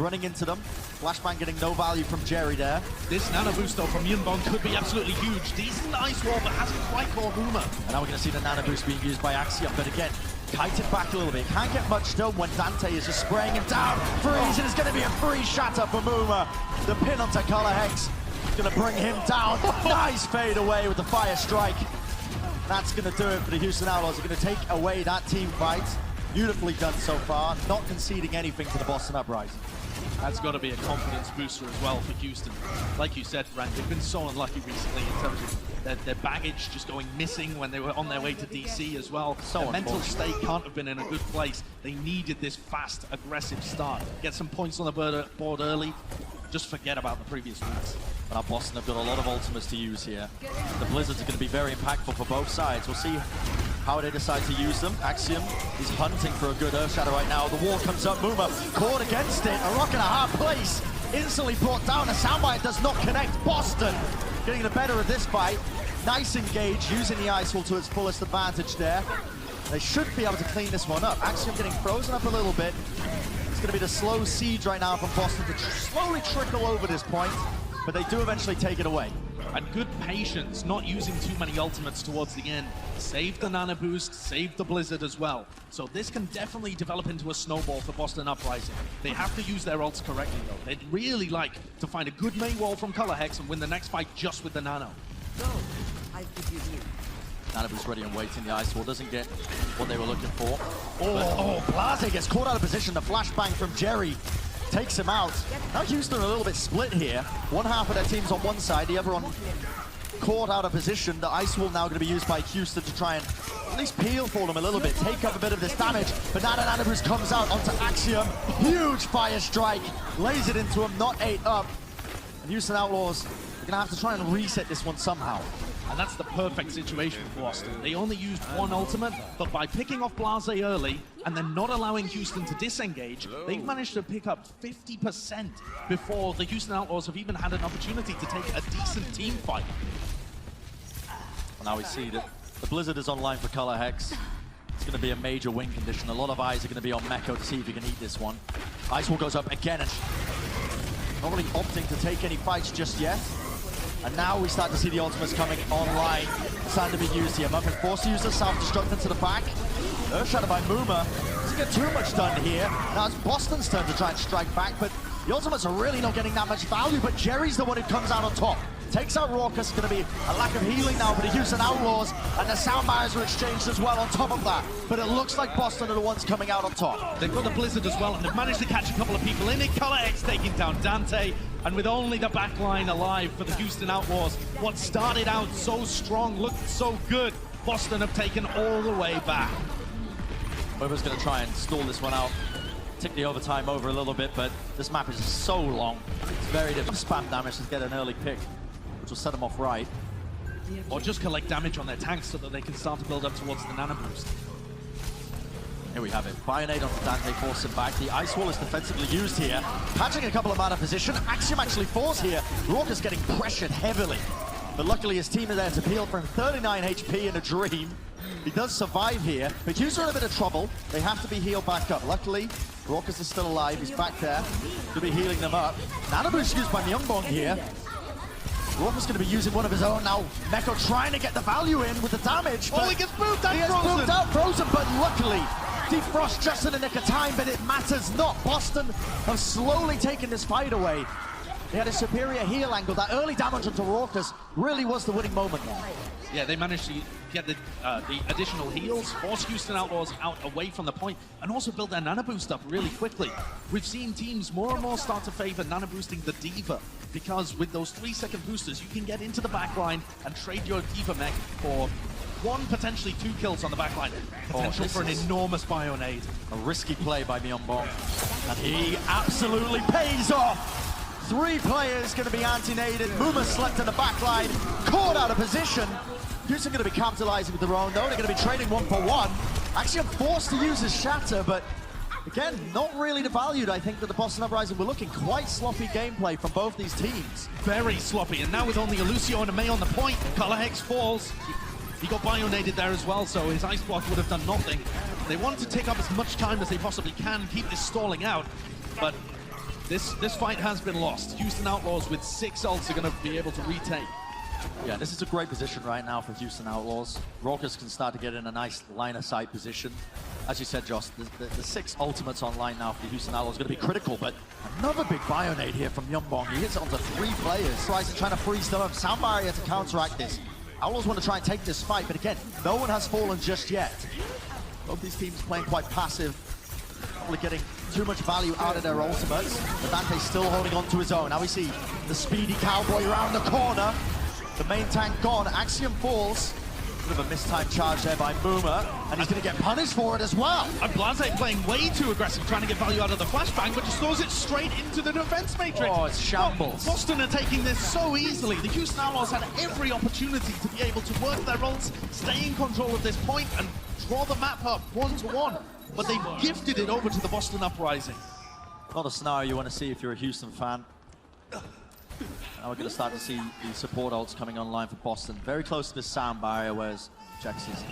running into them. Flashbang getting no value from Jerry there. This nano boost though from Yunbong could be absolutely huge. Decent ice wall, but hasn't quite caught Huma. And now we're going to see the nano boost being used by Axiom, but again, kited back a little bit. Can't get much done when Dante is just spraying him down. Freeze, and it's going to be a free shatter for Muma. The pin onto Color Hex. Going to bring him down. Nice fade away with the fire strike. That's going to do it for the Houston Outlaws. They're going to take away that team fight. Beautifully done so far, not conceding anything to the Boston Uprising. That's got to be a confidence booster as well for Houston. Like you said, Rand, they've been so unlucky recently in terms of their baggage just going missing when they were on their way to DC as well. So their mental state can't have been in a good place. They needed this fast, aggressive start. Get some points on the board early. Just forget about the previous weeks. Now Boston have got a lot of ultimates to use here. The Blizzards are going to be very impactful for both sides. We'll see how they decide to use them. Axiom is hunting for a good Earth Shadow right now. The wall comes up, Muma caught against it. A rock in a hard place. Instantly brought down. A soundbite does not connect. Boston getting the better of this fight. Nice engage, using the ice wall to its fullest advantage there. They should be able to clean this one up. Axiom getting frozen up a little bit. It's going to be the slow siege right now from Boston to slowly trickle over this point, but they do eventually take it away. And good patience, not using too many ultimates towards the end. Save the nano boost, save the blizzard as well. So this can definitely develop into a snowball for Boston Uprising. They have to use their ults correctly though. They'd really like to find a good main wall from Color Hex and win the next fight just with the nano. Go, I give you here. Nano boost ready and waiting. The ice wall doesn't get what they were looking for. Oh, Blase gets caught out of position. The flashbang from Jerry takes him out. Now Houston are a little bit split here. One half of their team's on one side, the other on caught out of position. The ice wall now going to be used by Houston to try and at least peel for them a little bit, take up a bit of this damage. But now the nano boost comes out onto Axiom. Huge fire strike, lays it into him, not 8 up. And Houston Outlaws are going to have to try and reset this one somehow. And that's the perfect situation for Boston. They only used one ultimate, but by picking off Blase early and then not allowing Houston to disengage, they've managed to pick up 50% before the Houston Outlaws have even had an opportunity to take a decent team fight. Well, now we see that the Blizzard is online for Color Hex. It's going to be a major win condition. A lot of eyes are going to be on Meko to see if he can eat this one. Ice Wall goes up again and not really opting to take any fights just yet. And now we start to see the ultimates coming online. Starting to be used here. Muffin forced to use the self-destruct into the back. Earth Shadow by Muma. Doesn't get too much done here. Now it's Boston's turn to try and strike back, but the ultimates are really not getting that much value, but Jerry's the one who comes out on top. Takes out Raucus. Going to be a lack of healing now for the Houston Outlaws, and the sound barriers are exchanged as well on top of that. But it looks like Boston are the ones coming out on top. They've got the Blizzard as well, and they've managed to catch a couple of people in it. Color X taking down Dante, and with only the back line alive for the Houston Outlaws, what started out so strong, looked so good, Boston have taken all the way back. Weber's going to try and stall this one out. Tick the overtime over a little bit, but this map is so long. It's very difficult to spam damage to get an early pick, which will set them off right. Or just collect damage on their tanks so that they can start to build up towards the nano boost. Here we have it. Bionade onto Dante, force him back. The ice wall is defensively used here. Patching a couple of out of position. Axiom actually falls here. Raucus getting pressured heavily. But luckily his team is there to peel from 39 HP in a dream. He does survive here, but Houston are in a bit of trouble. They have to be healed back up. Luckily, Raucus is still alive. He's back there to be healing them up. Nano boost used by Myungbong here. Raucus going to be using one of his own now. Meko trying to get the value in with the damage. Oh, he gets moved out, he gets moved out, frozen, but luckily, defrost just in the nick of time, but it matters not. Boston have slowly taken this fight away. They had a superior heal angle. That early damage onto Raucus really was the winning moment there. Yeah, they managed to get the additional heals, force Houston Outlaws out away from the point, and also build their nano boost up really quickly. We've seen teams more and more start to favor nano boosting the Diva, because with those 3-second boosters, you can get into the backline and trade your Diva mech for 1, potentially 2 kills on the backline. Potential for an enormous Bionade. A risky play by Myungbong, and he absolutely pays off. 3 players going to be anti-naded. Muma slept in the back line, caught out of position. Houston going to be capitalizing with their own, though. They're going to be trading 1-for-1. Actually, I'm forced to use his shatter, but again, not really devalued. I think that the Boston Uprising were looking quite sloppy gameplay from both these teams. Very sloppy, and now with only a Lucio and a May on the point, Color Hex falls. He got Bionaded there as well, so his Ice Block would have done nothing. They want to take up as much time as they possibly can, keep this stalling out, but This fight has been lost. Houston Outlaws with 6 ults are going to be able to retake. Yeah, this is a great position right now for Houston Outlaws. Raucus can start to get in a nice line-of-sight position. As you said, Josh, the 6 ultimates online now for the Houston Outlaws is going to be critical, but another big Bionade here from Myunbong. He hits it onto 3 players. Ryzen trying to freeze them up. Sound barrier to counteract this. Outlaws want to try and take this fight, but again, no one has fallen just yet. Both these teams playing quite passive, probably getting too much value out of their ultimates. But Dante's still holding on to his own. Now we see the speedy cowboy around the corner. The main tank gone, Axiom falls. Bit of a mistimed charge there by Boomer, and he's going to get punished for it as well. And Blase playing way too aggressive, trying to get value out of the flashbang, but just throws it straight into the defense matrix. Oh, it's shambles. Boston are taking this so easily. The Houston Outlaws had every opportunity to be able to work their ults, stay in control of this point, and draw the map up 1-to-1. But they've gifted it over to the Boston Uprising. Not a scenario you want to see if you're a Houston fan. Now we're going to start to see the support ults coming online for Boston. Very close to this sound barrier, whereas Jax is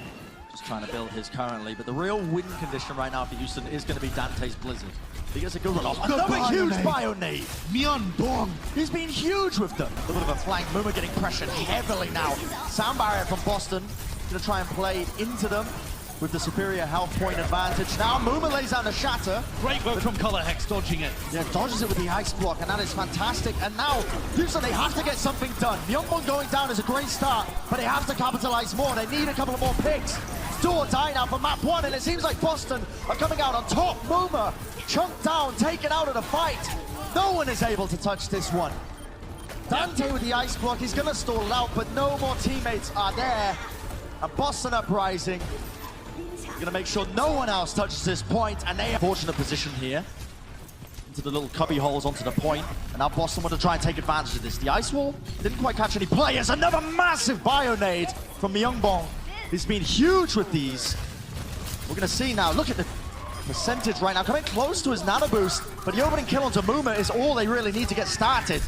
just trying to build his currently. But the real win condition right now for Houston is going to be Dante's Blizzard. He gets a good one off. Another huge Bionade! Myunbong! He's been huge with them. A little bit of a flank. Moomer getting pressured heavily now. Sound barrier from Boston. Going to try and play into them with the superior health point advantage. Now Moomer lays down a shatter. Great work from Color Hex, dodging it. Yeah, dodges it with the ice block, and that is fantastic. And now, Houston, they have to get something done. Myunbong going down is a great start, but they have to capitalize more. They need a couple of more picks. Do or die now for map 1, and it seems like Boston are coming out on top. Moomer chunked down, taken out of the fight. No one is able to touch this one. Dante with the ice block, he's gonna stall it out, but no more teammates are there. And Boston Uprising gonna make sure no one else touches this point, and they are in a fortunate position here. Into the little cubby holes onto the point, and now Boston want to try and take advantage of this. The ice wall didn't quite catch any players. Another massive Bionade from Myunbong. He's been huge with these. We're gonna see now, look at the percentage right now, coming close to his nano boost, but the opening kill onto Moomer is all they really need to get started.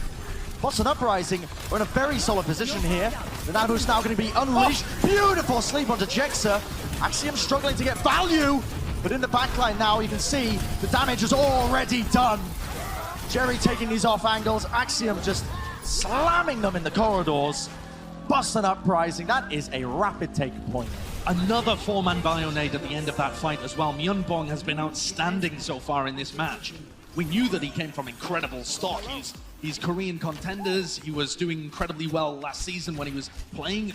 Boston Uprising are in a very solid position here. The nano boost now gonna be unleashed. Beautiful sleep onto Jexa. Axiom struggling to get value, but in the backline now you can see the damage is already done. Jerry taking these off angles, Axiom just slamming them in the corridors. Boston Uprising, that is a rapid take point. Another 4-man Bionade at the end of that fight as well. Myunbong has been outstanding so far in this match. We knew that he came from incredible stock. He's Korean contenders. He was doing incredibly well last season when he was playing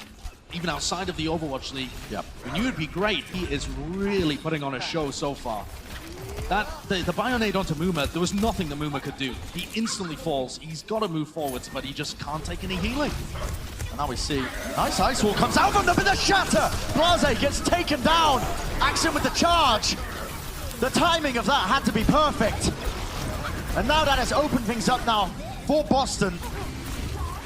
even outside of the Overwatch League. Yep. We knew it'd be great. He is really putting on a show so far. The Bionade onto Moomer, there was nothing that Moomer could do. He instantly falls. He's got to move forwards, but he just can't take any healing. And now we see, nice ice wall comes out from them with a shatter. Blase gets taken down. Axiom with the charge. The timing of that had to be perfect. And now that has opened things up now for Boston.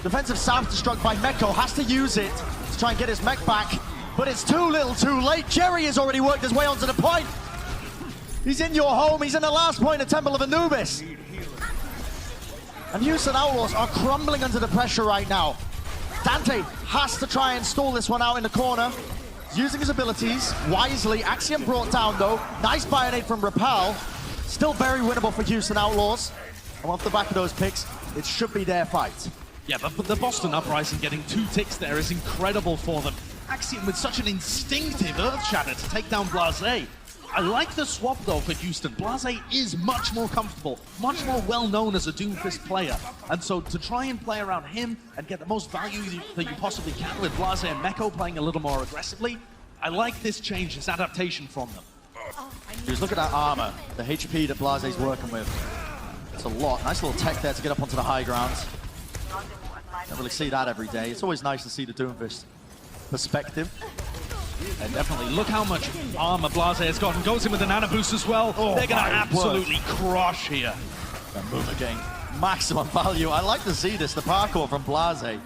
Defensive self-destruct by Meko, has to use it to try and get his mech back, but it's too little too late. Jerry has already worked his way onto the point. He's in your home, he's in the last point of Temple of Anubis. And Houston Outlaws are crumbling under the pressure right now. Dante has to try and stall this one out in the corner. He's using his abilities wisely. Axiom brought down though. Nice Bionade from Repel. Still very winnable for Houston Outlaws. And off the back of those picks, it should be their fight. Yeah, but the Boston Uprising getting 2 ticks there is incredible for them. Axiom with such an instinctive Earth Shatter to take down Blase. I like the swap though for Houston. Blase is much more comfortable, much more well-known as a Doomfist player. And so to try and play around him and get the most value that you possibly can with Blase and Meko playing a little more aggressively, I like this change, this adaptation from them. Just look at that armor, the HP that Blase's working with. It's a lot. Nice little tech there to get up onto the high grounds. Don't really see that every day. It's always nice to see the Doomfist perspective. And definitely, look how much armor Blase has gotten. Goes in with a nano boost as well. Oh, they're going to absolutely crush here. And Moomer getting maximum value. I like to see this, the parkour from Blase.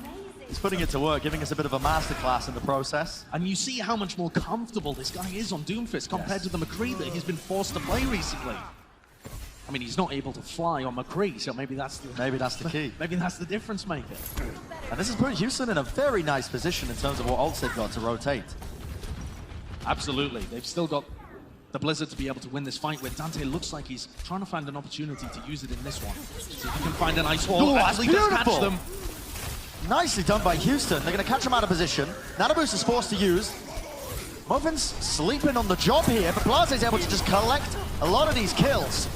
He's putting it to work, giving us a bit of a masterclass in the process. And you see how much more comfortable this guy is on Doomfist compared to the McCree that he's been forced to play recently. I mean, he's not able to fly on McCree, so maybe that's the key. Maybe that's the difference maker. And this has put Houston in a very nice position in terms of what ults they've got to rotate. Absolutely. They've still got the Blizzard to be able to win this fight, where Dante looks like he's trying to find an opportunity to use it in this one. See if he can find an ice wall. Ooh, that's Actually does catch beautiful. them. Nicely done by Houston. They're going to catch him out of position. Nano Boost is forced to use. Muffin's sleeping on the job here, but Blaze's able to just collect a lot of these kills.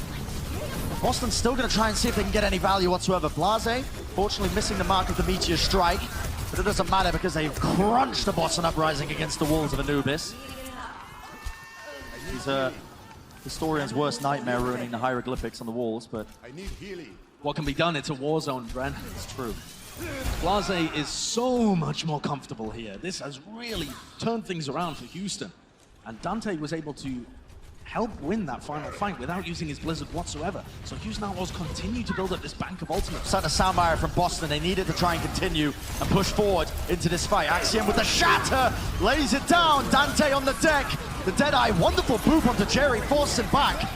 Boston's still going to try and see if they can get any value whatsoever. Blase, fortunately missing the mark of the Meteor Strike, but it doesn't matter because they've crunched the Boston Uprising against the walls of Anubis. He's a historian's worst nightmare, ruining the hieroglyphics on the walls, but I need healing. What can be done? It's a war zone, Bren. it's true. Blase is so much more comfortable here. This has really turned things around for Houston. And Dante was able to help win that final fight without using his Blizzard whatsoever. So Houston Outlaws continue to build up this bank of ultimates. Starting a soundbite from Boston. They needed to try and continue and push forward into this fight. Axiom with the shatter, lays it down. Dante on the deck. The Deadeye, wonderful boop onto Jerry, forced him back.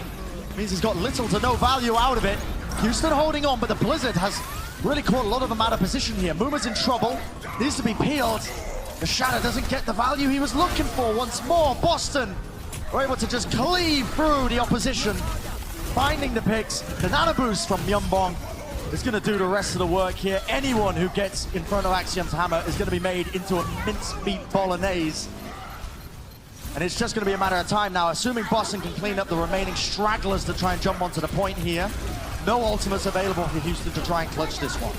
Means he's got little to no value out of it. Houston holding on, but the Blizzard has really caught a lot of them out of position here. Muma's in trouble, needs to be peeled. The shatter doesn't get the value he was looking for. Once more, Boston are able to just cleave through the opposition, finding the picks. The nano boost from Myunbong is going to do the rest of the work here. Anyone who gets in front of Axiom's hammer is going to be made into a mincemeat bolognese. And it's just going to be a matter of time now, assuming Boston can clean up the remaining stragglers to try and jump onto the point here. No ultimates available for Houston to try and clutch this one.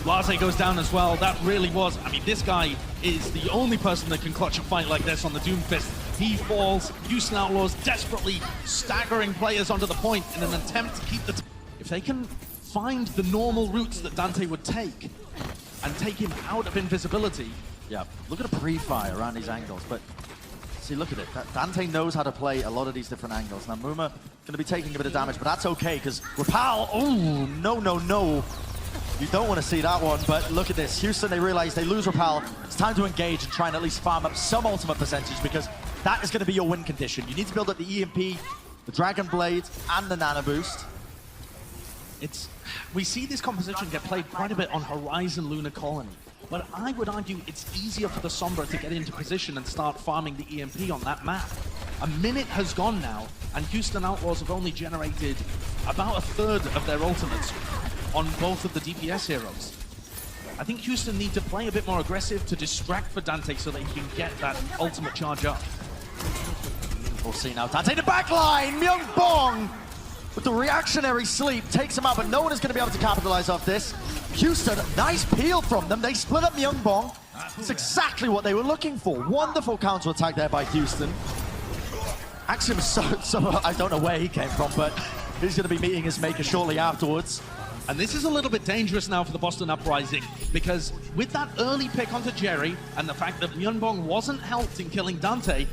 Blase goes down as well. That really was, I mean, this guy is the only person that can clutch a fight like this on the Doomfist. He falls. Houston Outlaws desperately staggering players onto the point in an attempt to keep the... If they can find the normal routes that Dante would take and take him out of invisibility. Yeah, look at a pre-fire around these angles, but see, look at it. Dante knows how to play a lot of these different angles. Now, Muma going to be taking a bit of damage, but that's okay, because Rapal, oh, no, no, no. You don't want to see that one, but look at this. Houston, they realize they lose Rapal. It's time to engage and try and at least farm up some ultimate percentage, because that is going to be your win condition. You need to build up the EMP, the Dragon Blade, and the Nano Boost. We see this composition get played quite a bit on Horizon Lunar Colony, but I would argue it's easier for the Sombra to get into position and start farming the EMP on that map. A minute has gone now, and Houston Outlaws have only generated about a third of their ultimates on both of the DPS heroes. I think Houston need to play a bit more aggressive to distract for Dante so that he can get that ultimate charge up. We'll see now. Dante the backline, Myunbong with the reactionary sleep takes him out, but no one is going to be able to capitalize off this. Houston, nice peel from them. They split up Myunbong. It's exactly what they were looking for. Wonderful counter-attack there by Houston. Axiom is so I don't know where he came from, but he's going to be meeting his maker shortly afterwards. And this is a little bit dangerous now for the Boston Uprising, because with that early pick onto Jerry and the fact that Myunbong wasn't helped in killing Dante,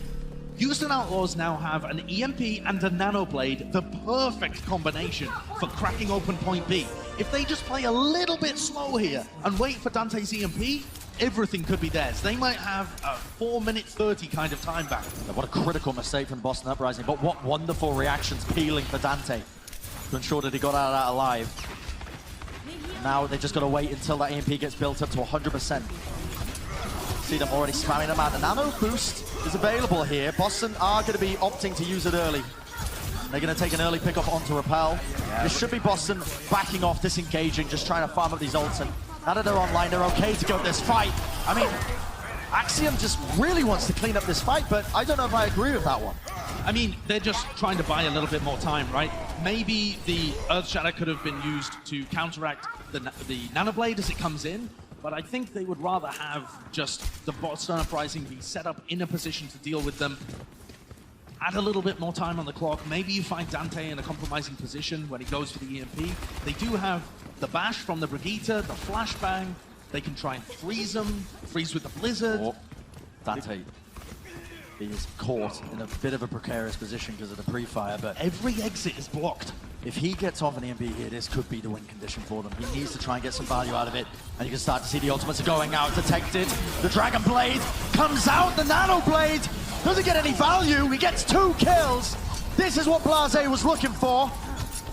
Houston Outlaws now have an EMP and a Nano Blade, the perfect combination for cracking open point B. If they just play a little bit slow here and wait for Dante's EMP, everything could be theirs. They might have a 4-minute 30 kind of time back. What a critical mistake from Boston Uprising, but what wonderful reactions peeling for Dante to ensure that he got out of that alive. Now they just got to wait until that EMP gets built up to 100%. See them already spamming them out. The Nano Boost is available here. Boston are going to be opting to use it early. They're going to take an early pick-off onto Rappel. This should be Boston backing off, disengaging, just trying to farm up these ults. And now that they're online, they're okay to go this fight. I mean, Axiom just really wants to clean up this fight, but I don't know if I agree with that one. I mean, they're just trying to buy a little bit more time, right? Maybe the Earth Shatter could have been used to counteract the Nano Blade as it comes in, but I think they would rather have just the Boston Uprising be set up in a position to deal with them. Add a little bit more time on the clock. Maybe you find Dante in a compromising position when he goes for the EMP. They do have the bash from the Brigitte, the flashbang. They can try and freeze them, freeze with the Blizzard. Oh, Dante is caught in a bit of a precarious position because of the pre-fire, but Every exit is blocked. if he gets off an EMP here, this could be the win condition for them. He needs to try and get some value out of it, and you can start to see the ultimates are going out, detected. The Dragon Blade comes out, the Nano Blade doesn't get any value, he gets 2 kills. This is what Blase was looking for.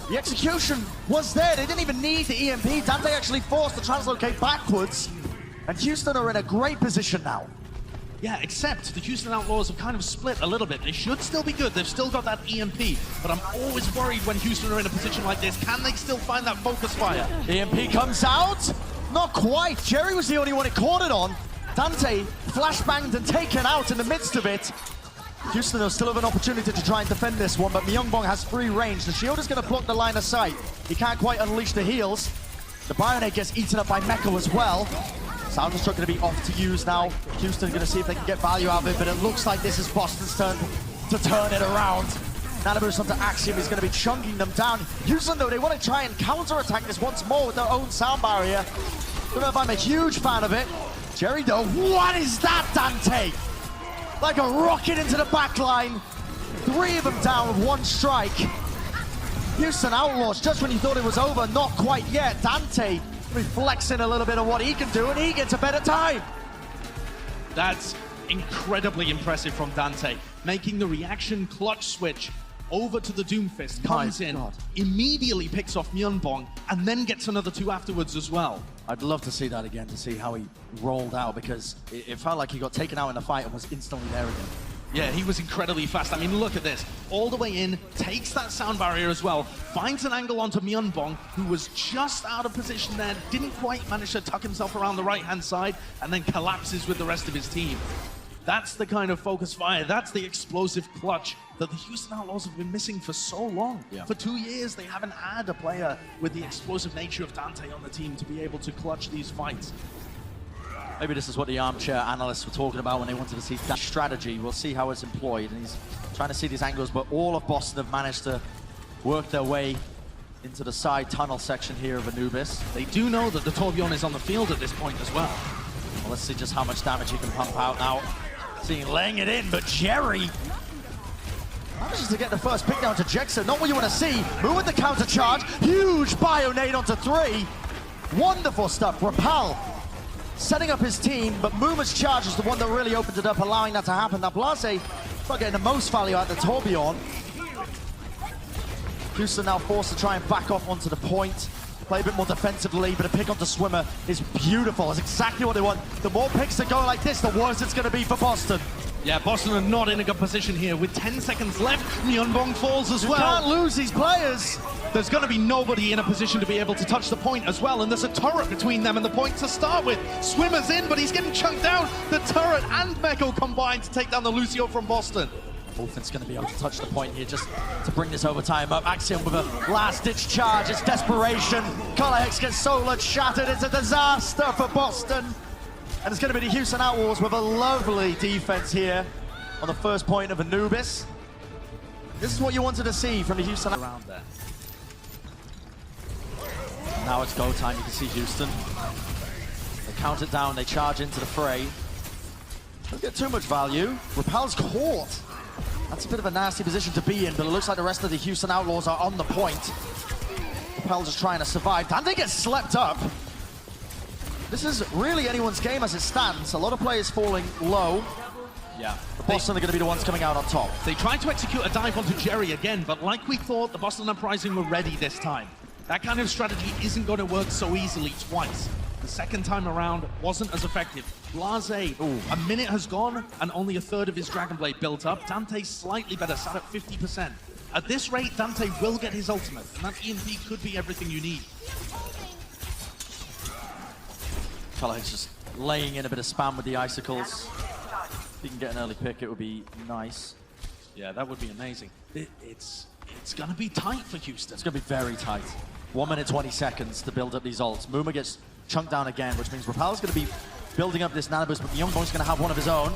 The execution was there, they didn't even need the EMP. Dante actually forced the translocate backwards, and Houston are in a great position now. Yeah, except the Houston Outlaws have kind of split a little bit. They should still be good. They've still got that EMP, but I'm always worried when Houston are in a position like this. Can they still find that focus fire? EMP comes out. Not quite. Jerry was the only one it caught it on. Dante flashbanged and taken out in the midst of it. Houston will still have an opportunity to try and defend this one, but Myungbong has free range. The shield is going to block the line of sight. He can't quite unleash the heals. The Bionade gets eaten up by Mecha as well. Sound Destruct going to be off to use now. Houston going to see if they can get value out of it, but it looks like this is Boston's turn to turn it around. Nanoboost onto Axiom is going to be chunking them down. Houston, though, they want to try and counter-attack this once more with their own sound barrier. Don't know if I'm a huge fan of it. Jerry, though, what is that, Dante? Like a rocket into the back line. 3 of them down with 1 strike. Houston Outlaws, just when you thought it was over, not quite yet. Dante flexing a little bit of what he can do, and he gets a better time. That's incredibly impressive from Dante. Making the reaction clutch switch over to the Doomfist, comes in, immediately picks off Myungbong, and then gets another 2 afterwards as well. I'd love to see that again, to see how he rolled out, because it felt like he got taken out in the fight and was instantly there again. Yeah, he was incredibly fast. I mean, look at this. All the way in, takes that sound barrier as well, finds an angle onto Myungbong, who was just out of position there, didn't quite manage to tuck himself around the right-hand side, and then collapses with the rest of his team. That's the kind of focus fire, that's the explosive clutch that the Houston Outlaws have been missing for so long. Yeah. For 2 years, they haven't had a player with the explosive nature of Dante on the team to be able to clutch these fights. Maybe this is what the armchair analysts were talking about when they wanted to see that strategy. We'll see how it's employed, and he's trying to see these angles, but all of Boston have managed to work their way into the side tunnel section here of Anubis. They do know that the Tourbillon is on the field at this point as well. Well, let's see just how much damage he can pump out now. Seeing laying it in, but Jerry manages to get the first pick down to Jexer. Not what you want to see. Move with the counter charge. Huge Bionade onto 3. Wonderful stuff. Rapal setting up his team, but Muma's charge is the one that really opened it up, allowing that to happen. Now Blase not getting the most value out of the Tourbillon. Houston now forced to try and back off onto the point. Play a bit more defensively, but a pick onto Swimmer is beautiful. It's exactly what they want. The more picks that go like this, the worse it's going to be for Boston. Yeah, Boston are not in a good position here. With 10 seconds left, Myungbong falls as well. You can't lose these players. There's going to be nobody in a position to be able to touch the point as well, and there's a turret between them and the point to start with. Swimmer's in, but he's getting chunked down. The turret and Meko combined to take down the Lucio from Boston. Wolfen's going to be able to touch the point here just to bring this overtime up. Axiom with a last-ditch charge. It's desperation. Color Hex gets solar shattered. It's a disaster for Boston. And it's going to be the Houston Outlaws with a lovely defense here on the first point of Anubis. This is what you wanted to see from the Houston Around there. Now it's go time. You can see Houston. They count it down. They charge into the fray. Don't get too much value. Rapal's caught. That's a bit of a nasty position to be in, but it looks like the rest of the Houston Outlaws are on the point. Rapal just trying to survive. Dante gets slept up. This is really anyone's game as it stands. A lot of players falling low. Yeah. Boston are going to be the ones coming out on top. They tried to execute a dive onto Jerry again, but like we thought, the Boston Uprising were ready this time. That kind of strategy isn't going to work so easily twice. The second time around wasn't as effective. Blase, a minute has gone and only a third of his Dragon Blade built up. Dante's slightly better, sat at 50%. At this rate, Dante will get his ultimate, and that EMP could be everything you need. Colorhead's just laying in a bit of spam with the icicles. If he can get an early pick, it would be nice. Yeah, that would be amazing. It's going to be tight for Houston. It's going to be very tight. 1 minute, 20 seconds to build up these ults. Muma gets chunked down again, which means Rapal's going to be building up this nanoboost, but Myungbong's going to have one of his own.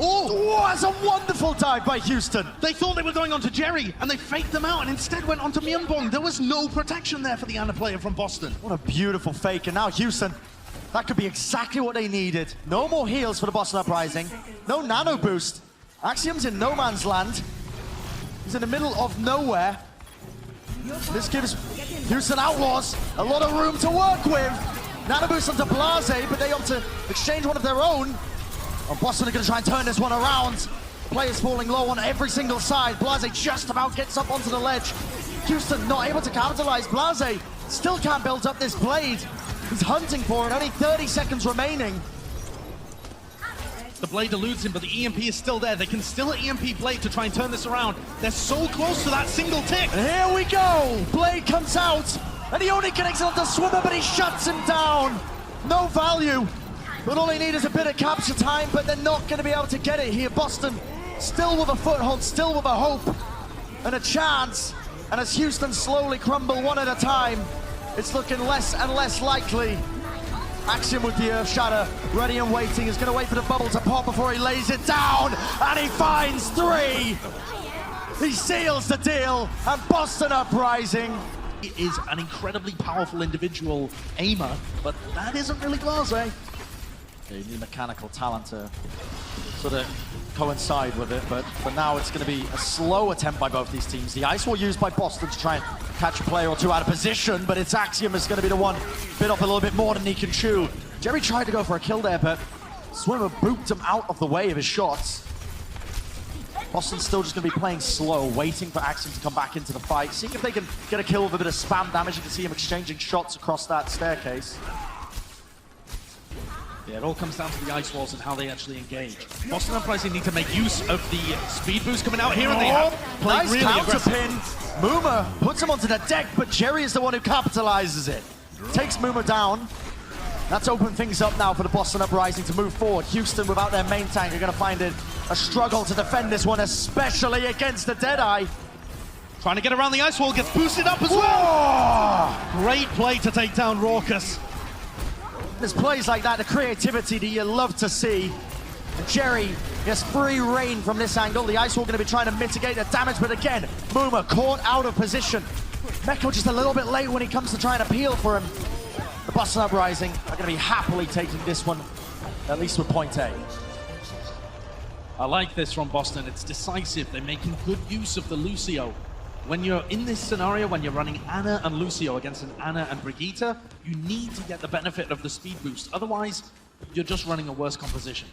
Oh, that's a wonderful dive by Houston. They thought they were going onto Jerry, and they faked them out, and instead went onto Myungbong. There was no protection there for the Ana player from Boston. What a beautiful fake, and now Houston, that could be exactly what they needed. No more heals for the Boston Uprising. No nano boost. Axiom's in no man's land. He's in the middle of nowhere. This gives Houston Outlaws a lot of room to work with. Nano boost onto Blase, but they opt to exchange one of their own. And Boston are going to try and turn this one around. Players falling low on every single side. Blase just about gets up onto the ledge. Houston not able to capitalize. Blase still can't build up this blade. He's hunting for it, only 30 seconds remaining. The Blade eludes him, but the EMP is still there. They can still EMP Blade to try and turn this around. They're so close to that single tick. And here we go! Blade comes out, and he only connects onto Swimmer, but he shuts him down. No value, but all they need is a bit of capture time, but they're not going to be able to get it here. Boston still with a foothold, still with a hope and a chance. And as Houston slowly crumble one at a time, it's looking less and less likely. Axiom with the Earth Shatter, ready and waiting. He's going to wait for the bubble to pop before he lays it down, and he finds 3. He seals the deal, and Boston Uprising. He is an incredibly powerful individual aimer, but that isn't really Blase. Yeah, you need mechanical talent to sort of coincide with it, but for now it's going to be a slow attempt by both these teams. The Ice Wall used by Boston to try and catch a player or two out of position, but it's Axiom is going to be the one bit off a little bit more than he can chew. Jerry tried to go for a kill there, but Swimmer booped him out of the way of his shots. Boston's still just going to be playing slow, waiting for Axiom to come back into the fight, seeing if they can get a kill with a bit of spam damage. You can see him exchanging shots across that staircase. Yeah, it all comes down to the Ice Walls and how they actually engage. Boston Uprising need to make use of the speed boost coming out here, and they have played nice really counter aggressive. pin. Muma puts him onto the deck, but Jerry is the one who capitalizes it. Takes Muma down. That's opened things up now for the Boston Uprising to move forward. Houston, without their main tank, are going to find it a struggle to defend this one, especially against the Deadeye. Trying to get around the Ice Wall, gets boosted up as well. Great play to take down Raucus. There's plays like that, the creativity that you love to see. And Jerry gets free reign from this angle. The Ice Wall going to be trying to mitigate the damage, but again, Muma caught out of position. Meko just a little bit late when he comes to try and appeal for him. The Boston Uprising are going to be happily taking this one, at least with point A. I like this from Boston. It's decisive. They're making good use of the Lucio. When you're in this scenario, when you're running Ana and Lucio against an Ana and Brigitte, you need to get the benefit of the speed boost. Otherwise, you're just running a worse composition.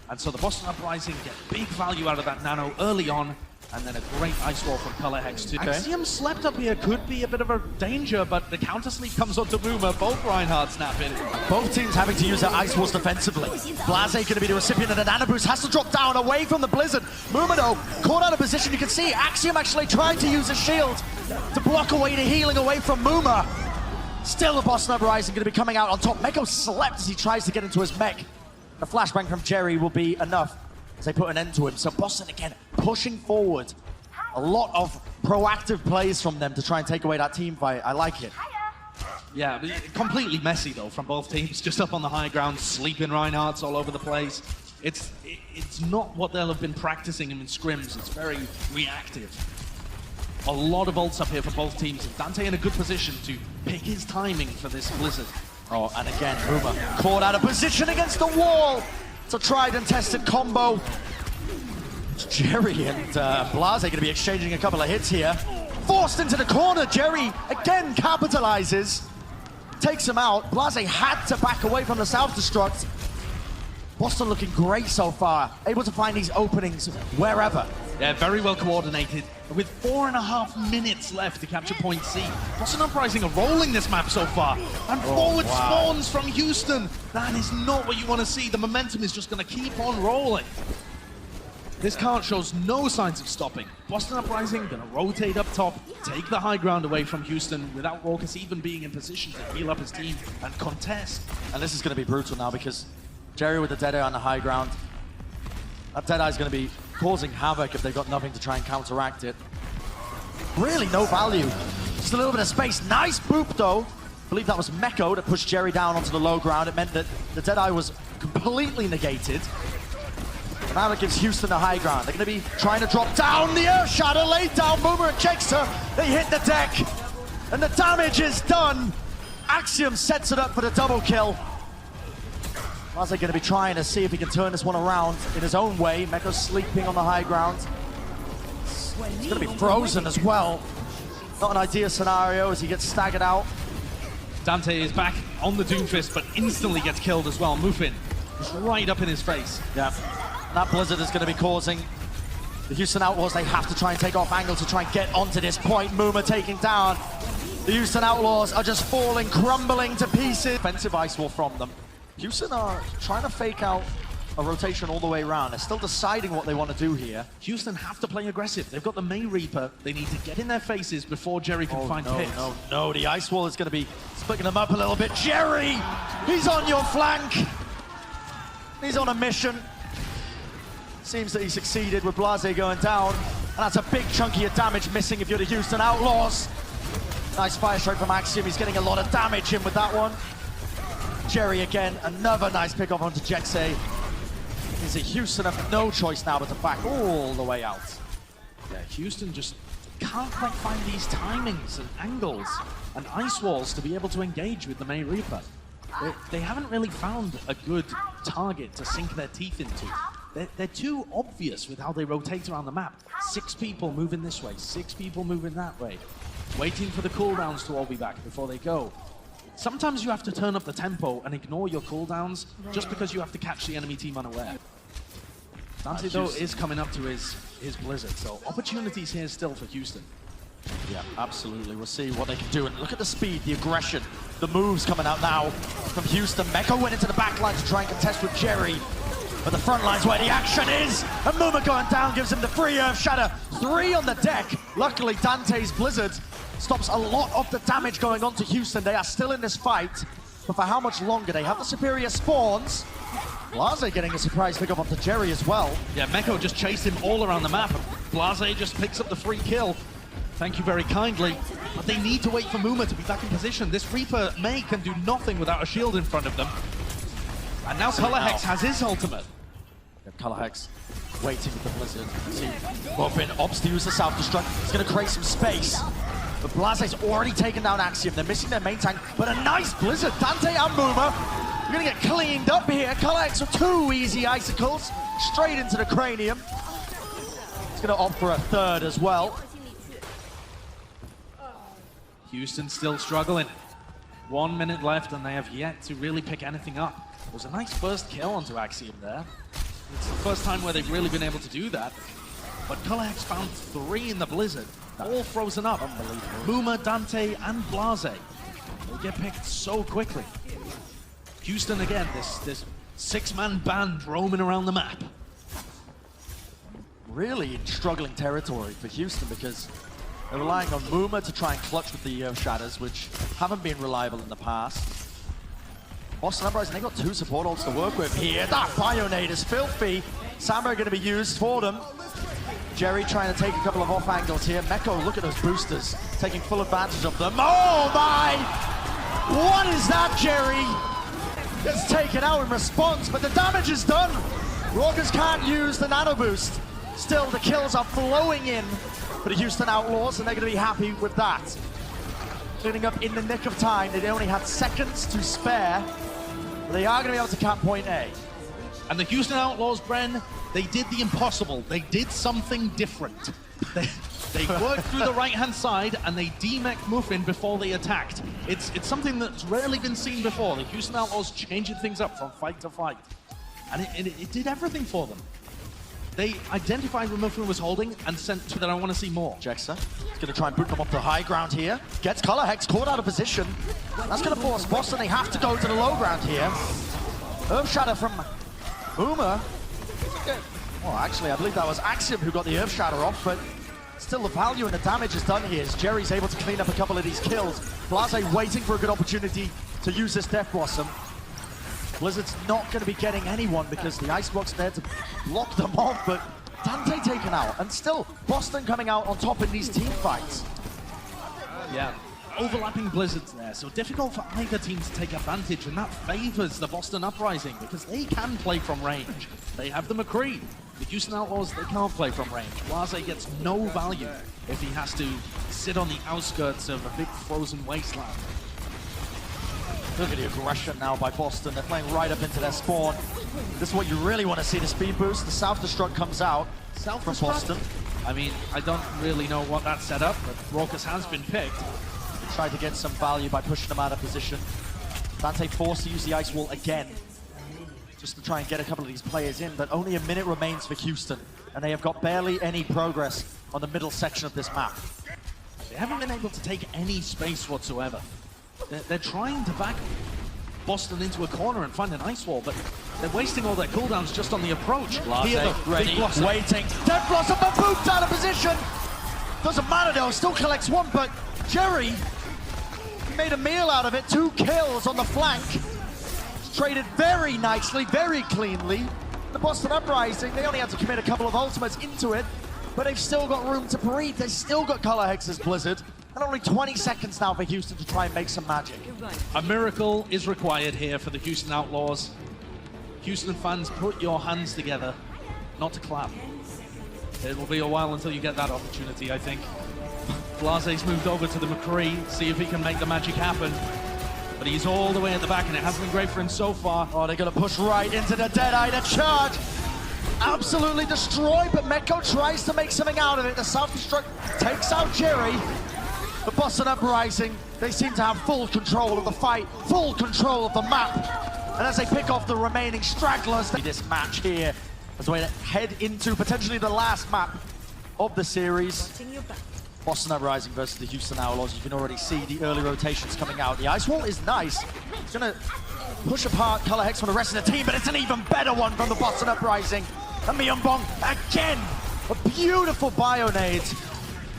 And so the Boston Uprising get big value out of that Nano early on, and then a great Ice Wall from Color Hex too. Okay. Axiom slept up here could be a bit of a danger, but the counter sleep comes onto Muma. Both Reinhardt snap in. Both teams having to use their Ice Walls defensively. Blase going to be the recipient of the Nano Boost, has to drop down away from the Blizzard. Muma though, caught out of position. You can see Axiom actually trying to use a shield to block away the healing away from Muma. Still the Boston Uprising going to be coming out on top. Meko slept as he tries to get into his mech. The flashbang from Jerry will be enough as they put an end to him. So Boston again pushing forward. A lot of proactive plays from them to try and take away that team fight. I like it. Yeah, completely messy though from both teams. Just up on the high ground, sleeping Reinhardts all over the place. It's not what they'll have been practicing in scrims. It's very reactive. A lot of ults up here for both teams. Dante in a good position to pick his timing for this Blizzard. Oh, and again, Muma caught out of position against the wall. It's a tried and tested combo. Jerry and Blase going to be exchanging a couple of hits here. Forced into the corner, Jerry again capitalizes. Takes him out. Blase had to back away from the self-destruct. Boston looking great so far. Able to find these openings wherever. Yeah, very well coordinated. With 4.5 minutes left to capture point C. Boston Uprising are rolling this map so far. And forward spawns from Houston. That is not what you want to see. The momentum is just going to keep on rolling. This card shows no signs of stopping. Boston Uprising going to rotate up top, take the high ground away from Houston without Raucus even being in position to heal up his team and contest. And this is going to be brutal now because Jerry with the Deadeye on the high ground. That Deadeye is going to be causing havoc if they've got nothing to try and counteract it. Really no value. Just a little bit of space. Nice boop though. I believe that was Meko that pushed Jerry down onto the low ground. It meant that the Deadeye was completely negated. And now it gives Houston the high ground. They're going to be trying to drop down the Earth Shadow, laid down, Boomer and checks her. They hit the deck, and the damage is done. Axiom sets it up for the double kill. Blase going to be trying to see if he can turn this one around in his own way. Meko's sleeping on the high ground. He's going to be frozen as well. Not an ideal scenario as he gets staggered out. Dante is back on the Doomfist, but instantly gets killed as well. Mufin is right up in his face. Yeah. That Blizzard is going to be causing the Houston Outlaws. They have to try and take off angle to try and get onto this point. Muma taking down. The Houston Outlaws are just falling, crumbling to pieces. Offensive Ice Wall from them. Houston are trying to fake out a rotation all the way around. They're still deciding what they want to do here. Houston have to play aggressive. They've got the May Reaper. They need to get in their faces before Jerry can find picks. No, the Ice Wall is going to be splitting them up a little bit. Jerry, he's on your flank. He's on a mission. Seems that he succeeded with Blase going down. And that's a big chunky of damage missing if you're the Houston Outlaws. Nice fire strike from Axiom. He's getting a lot of damage in with that one. Jerry again, another nice pick off onto Jexay. Is it Houston have no choice now but to back all the way out? Yeah, Houston just can't quite find these timings and angles and ice walls to be able to engage with the May Reaper. They haven't really found a good target to sink their teeth into. They're too obvious with how they rotate around the map. 6 people moving this way, 6 people moving that way. Waiting for the cooldowns to all be back before they go. Sometimes you have to turn up the tempo and ignore your cooldowns just because you have to catch the enemy team unaware. Dante, though, is coming up to his Blizzard, so opportunities here still for Houston. Yeah, absolutely. We'll see what they can do. And look at the speed, the aggression, the moves coming out now from Houston. Meko went into the back line to try and contest with Jerry. But the front line's where the action is. And Muma going down gives him the free Earth Shatter. 3 on the deck. Luckily, Dante's Blizzard stops a lot of the damage going on to Houston. They are still in this fight. But for how much longer? They have the superior spawns. Blase getting a surprise pick up onto Jerry as well. Yeah, Meko just chased him all around the map. Blase just picks up the free kill. Thank you very kindly. But they need to wait for Muma to be back in position. This Reaper May can do nothing without a shield in front of them. And now Color Hex has his ultimate. Color Hex waiting with the Blizzard. See, open, opts to use the self-destruct. He's going to create some space. But Blase's already taken down Axiom. They're missing their main tank. But a nice Blizzard. Dante and Muma. You're going to get cleaned up here. Color Hex with 2 easy icicles. Straight into the cranium. He's going to opt for a 3rd as well. Houston still struggling. 1 minute left and they have yet to really pick anything up. It was a nice first kill onto Axiom there. It's the first time where they've really been able to do that. But Color Hex found 3 in the Blizzard, all frozen up. Unbelievable. Muma, Dante, and Blase. They get picked so quickly. Houston again, this 6-man band roaming around the map. Really in struggling territory for Houston because they're relying on Muma to try and clutch with the Shatters, which haven't been reliable in the past. Boston Uprising, they got 2 support ults to work with here. That Bionade is filthy. Samba going to be used for them. Jerry trying to take a couple of off angles here. Meko, look at those boosters, taking full advantage of them. Oh my! What is that, Jerry? Gets taken out in response, but the damage is done. Raucus can't use the nano boost. Still, the kills are flowing in for the Houston Outlaws, and they're going to be happy with that. Cleaning up in the nick of time. They only had seconds to spare. But they are going to be able to cap point A. And the Houston Outlaws, Bren, they did the impossible. They did something different. They worked through the right-hand side and they demeched Muffin before they attacked. It's something that's rarely been seen before. The Houston Outlaws changing things up from fight to fight. And it did everything for them. They identified where Muffin was holding and sent to that I want to see more. Jexa is going to try and boot them up to high ground here. Gets Color Hex caught out of position. That's going to force Boston. They have to go to the low ground here. Earth Shatter from Uma. Well, actually, I believe that was Axiom who got the Earth Shatter off, but still the value and the damage is done here as Jerry's able to clean up a couple of these kills. Blase waiting for a good opportunity to use this Death Blossom. Blizzard's not going to be getting anyone because the Icebox there to block them off, but Dante taken out, and still Boston coming out on top in these team fights. Yeah, overlapping Blizzards there, so difficult for either team to take advantage, and that favors the Boston Uprising because they can play from range. They have the McCree. The Houston Outlaws, they can't play from range. Blase gets no value if he has to sit on the outskirts of a big frozen wasteland. Look at the aggression now by Boston. They're playing right up into their spawn. This is what you really want to see, the speed boost. The self-destruct comes out from Boston. I mean, I don't really know what that set up, but Raucus has been picked. Tried to get some value by pushing them out of position. Dante forced to use the Ice Wall again, just to try and get a couple of these players in, but only a minute remains for Houston, and they have got barely any progress on the middle section of this map. They haven't been able to take any space whatsoever. They're trying to back Boston into a corner and find an ice wall, but they're wasting all their cooldowns just on the approach. Blase, Here, the ready, big blossom. waiting. Dead Blossom, but booped out of position. Doesn't matter though, still collects one, but Jerry made a meal out of it. 2 kills on the flank. Traded very nicely, very cleanly. The Boston Uprising, they only had to commit a couple of ultimates into it, but they've still got room to breathe. They've still got Color Hex's Blizzard. And only 20 seconds now for Houston to try and make some magic. A miracle is required here for the Houston Outlaws. Houston fans, put your hands together, not to clap. It will be a while until you get that opportunity, I think. Blase's moved over to the McCree, see if he can make the magic happen. But he's all the way at the back, and it hasn't been great for him so far. Oh, they're going to push right into the Deadeye to charge. Absolutely destroyed, but Meko tries to make something out of it. The self-destruct takes out Jerry. The Boston Uprising, they seem to have full control of the fight, full control of the map. And as they pick off the remaining stragglers, this match here as a way to head into potentially the last map of the series. Continue back. Boston Uprising versus the Houston Outlaws. You can already see the early rotations coming out. The ice wall is nice. It's going to push apart Color Hex from the rest of the team, but it's an even better one from the Boston Uprising. And Myunbong, again, a beautiful Bionade.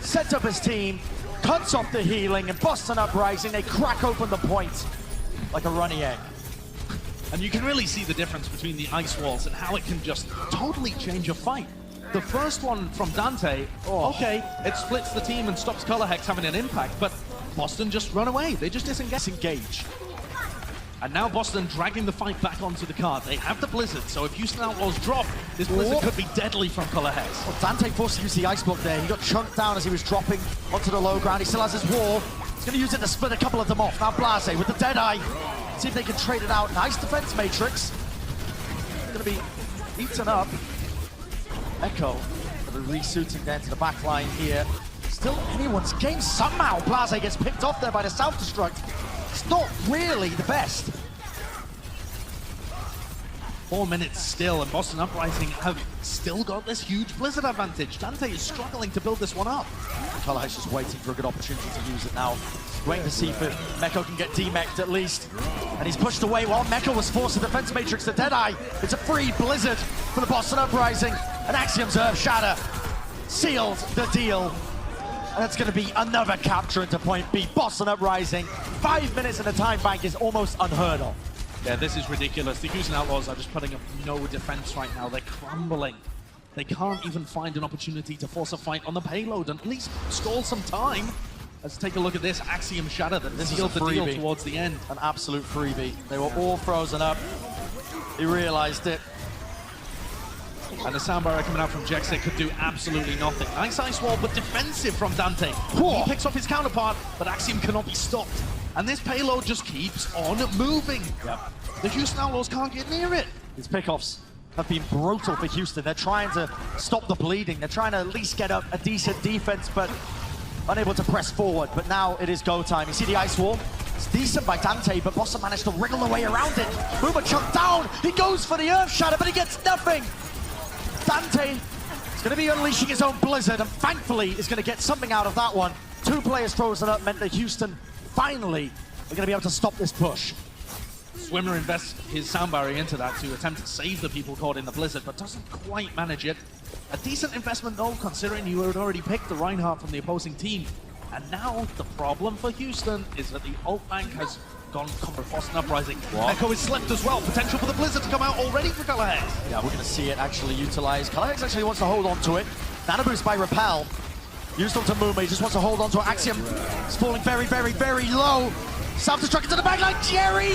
Sets up his team, cuts off the healing, and Boston Uprising, they crack open the point like a runny egg. And you can really see the difference between the ice walls and how it can just totally change a fight. The first one from Dante, okay, it splits the team and stops Color Hex having an impact, but Boston just run away. They just disengage. And now Boston dragging the fight back onto the card. They have the Blizzard, so if Houston Outlaws drop, this Blizzard could be deadly from Color Hex. Well, Dante forced to use the ice block there. He got chunked down as he was dropping onto the low ground. He still has his wall. He's going to use it to split a couple of them off. Now Blase with the Deadeye. See if they can trade it out. Nice defense matrix. Going to be eaten up. Echo, resuiting down to the back line here. Still anyone's game somehow. Blase gets picked off there by the self-destruct. It's not really the best. 4 minutes still, and Boston Uprising have still got this huge Blizzard advantage. Dante is struggling to build this one up. Color Hex just waiting for a good opportunity to use it now. Waiting to see if Meko can get demeched at least. And he's pushed away while Meko was forced to defense matrix to Deadeye. It's a free Blizzard for the Boston Uprising. And Axiom's Earth Shatter seals the deal. And that's going to be another capture into point B. Boston Uprising, 5 minutes in the time bank is almost unheard of. Yeah, this is ridiculous. The Houston Outlaws are just putting up no defense right now. They're crumbling. They can't even find an opportunity to force a fight on the payload and at least stall some time. Let's take a look at this Axiom Shatter that sealed the deal towards the end. An absolute freebie. They were all frozen up. He realized it. And the sound barrier coming out from Jexit could do absolutely nothing. Nice ice wall, but defensive from Dante. He picks off his counterpart, but Axiom cannot be stopped. And this payload just keeps on moving. Yep. The Houston Outlaws can't get near it. His pickoffs have been brutal for Houston. They're trying to stop the bleeding. They're trying to at least get up a decent defense, but unable to press forward. But now it is go time. You see the ice wall? It's decent by Dante, but Boston managed to wriggle away around it. Boomer chunked down. He goes for the Earth Shatter, but he gets nothing. Dante is going to be unleashing his own Blizzard, and thankfully is going to get something out of that one. 2 players frozen up meant that Houston finally are going to be able to stop this push. Swimmer invests his sound barrier into that to attempt to save the people caught in the Blizzard, but doesn't quite manage it. A decent investment though, considering you had already picked the Reinhardt from the opposing team. And now the problem for Houston is that the ult bank has gone for Boston Uprising. Echo is slept as well. Potential for the Blizzard to come out already for Color Hex. Yeah, we're going to see it actually utilized. Color Hex actually wants to hold on to it. Nano boost by Repel. Used onto Muma, he just wants to hold on to it. Axiom is falling very, very, very low. Self-destruct into the backline. Jerry!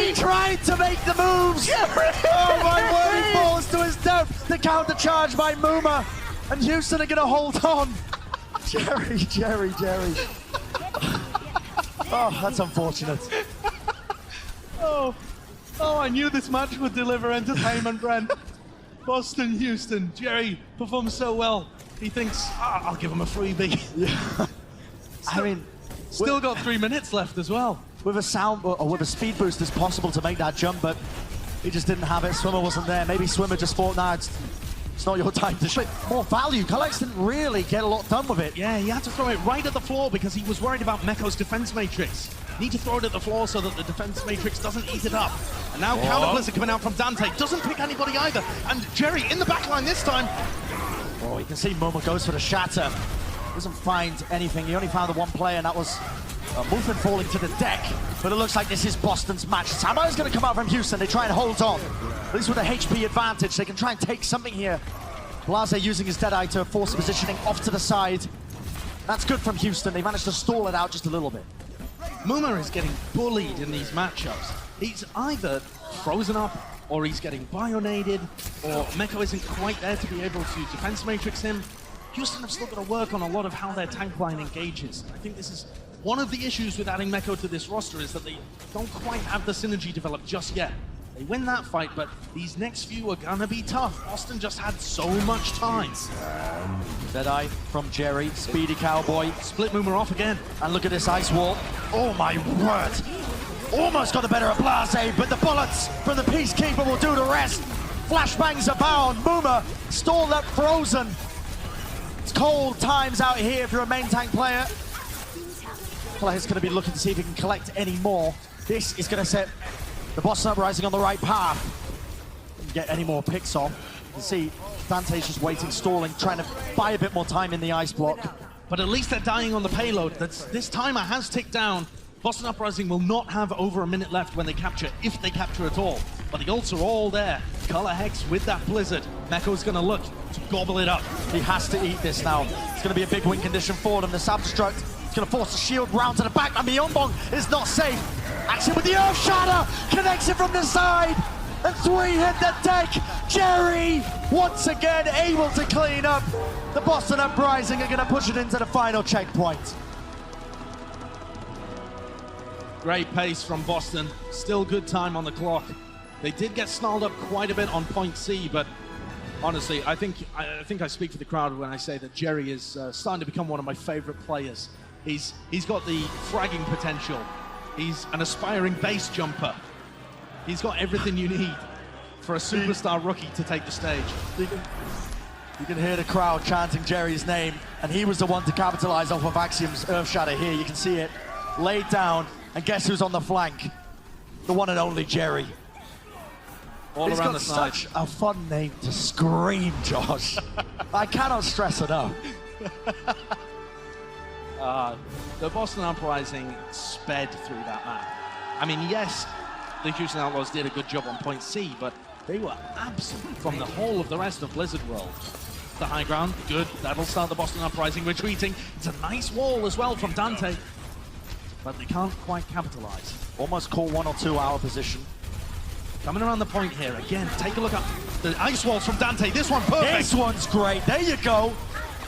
He tried to make the moves. Jerry! Oh my word, he falls to his death. The counter charge by Muma. And Houston are going to hold on. Jerry. Oh, that's unfortunate. Oh, I knew this match would deliver entertainment, Brent. Boston, Houston. Jerry performs so well. He thinks, I'll give him a freebie. Yeah. I mean, still got 3 minutes left as well. With a sound or with a speed boost, it's possible to make that jump, but he just didn't have it. Swimmer wasn't there. Maybe Swimmer just thought, nah, it's not your time to shoot. More value. Kalex didn't really get a lot done with it. Yeah, he had to throw it right at the floor because he was worried about Meko's defense matrix. Need to throw it at the floor so that the defense matrix doesn't eat it up. And now Counter Blizzard coming out from Dante. Doesn't pick anybody either. And Jerry in the backline this time. Oh, you can see Momo goes for the shatter. Doesn't find anything. He only found the one player, and that was Muffin falling to the deck. But it looks like this is Boston's match. Samuel's going to come out from Houston. They try and hold on. At least with a HP advantage, they can try and take something here. Blase using his Deadeye to force the positioning off to the side. That's good from Houston. They managed to stall it out just a little bit. Muma is getting bullied in these matchups. He's either frozen up, or he's getting bionaded, or Meko isn't quite there to be able to defense matrix him. Houston have still got to work on a lot of how their tank line engages. I think this is one of the issues with adding Meko to this roster, is that they don't quite have the synergy developed just yet. They win that fight, but these next few are gonna be tough. Boston just had so much time. Deadeye from Jerry, speedy cowboy. Split Muma off again. And look at this ice wall. Oh my word. Almost got the better of Blase, but the bullets from the Peacekeeper will do the rest. Flashbangs abound. Muma stalled up frozen. It's cold times out here if you're a main tank player. He's going to be looking to see if he can collect any more. This is going to set the Boston Uprising on the right path. Get any more picks off. You can see Dante's just waiting, stalling, trying to buy a bit more time in the ice block. But at least they're dying on the payload. This timer has ticked down. Boston Uprising will not have over a minute left when they capture, if they capture at all. But the ults are all there. Color Hex with that Blizzard. Meko's going to look to gobble it up. He has to eat this now. It's going to be a big win condition for them. The Self-Destruct is going to force the shield round to the back, and Myeongbong is not safe. Action with the Earth Shatter, connects it from the side, and 3 hit the deck. Jerry, once again, able to clean up. The Boston Uprising are going to push it into the final checkpoint. Great pace from Boston. Still good time on the clock. They did get snarled up quite a bit on point C, but honestly, I think I speak for the crowd when I say that Jerry is starting to become one of my favorite players. He's got the fragging potential. He's an aspiring base jumper. He's got everything you need for a superstar rookie to take the stage. You can hear the crowd chanting Jerry's name, and he was the one to capitalize off of Axiom's Earth Shatter here. You can see it laid down, and guess who's on the flank? The one and only Jerry. All He's around got the side. such a fun name to scream, Josh. I cannot stress enough. The Boston Uprising sped through that map. I mean, yes, the Houston Outlaws did a good job on point C, but they were absent from the whole of the rest of Blizzard World. The high ground, good. That'll start the Boston Uprising retreating. It's a nice wall as well from Dante, but they can't quite capitalize. Almost caught 1 or 2 hour position. Coming around the point here again. Take a look at the ice walls from Dante. This one perfect. This one's great. There you go.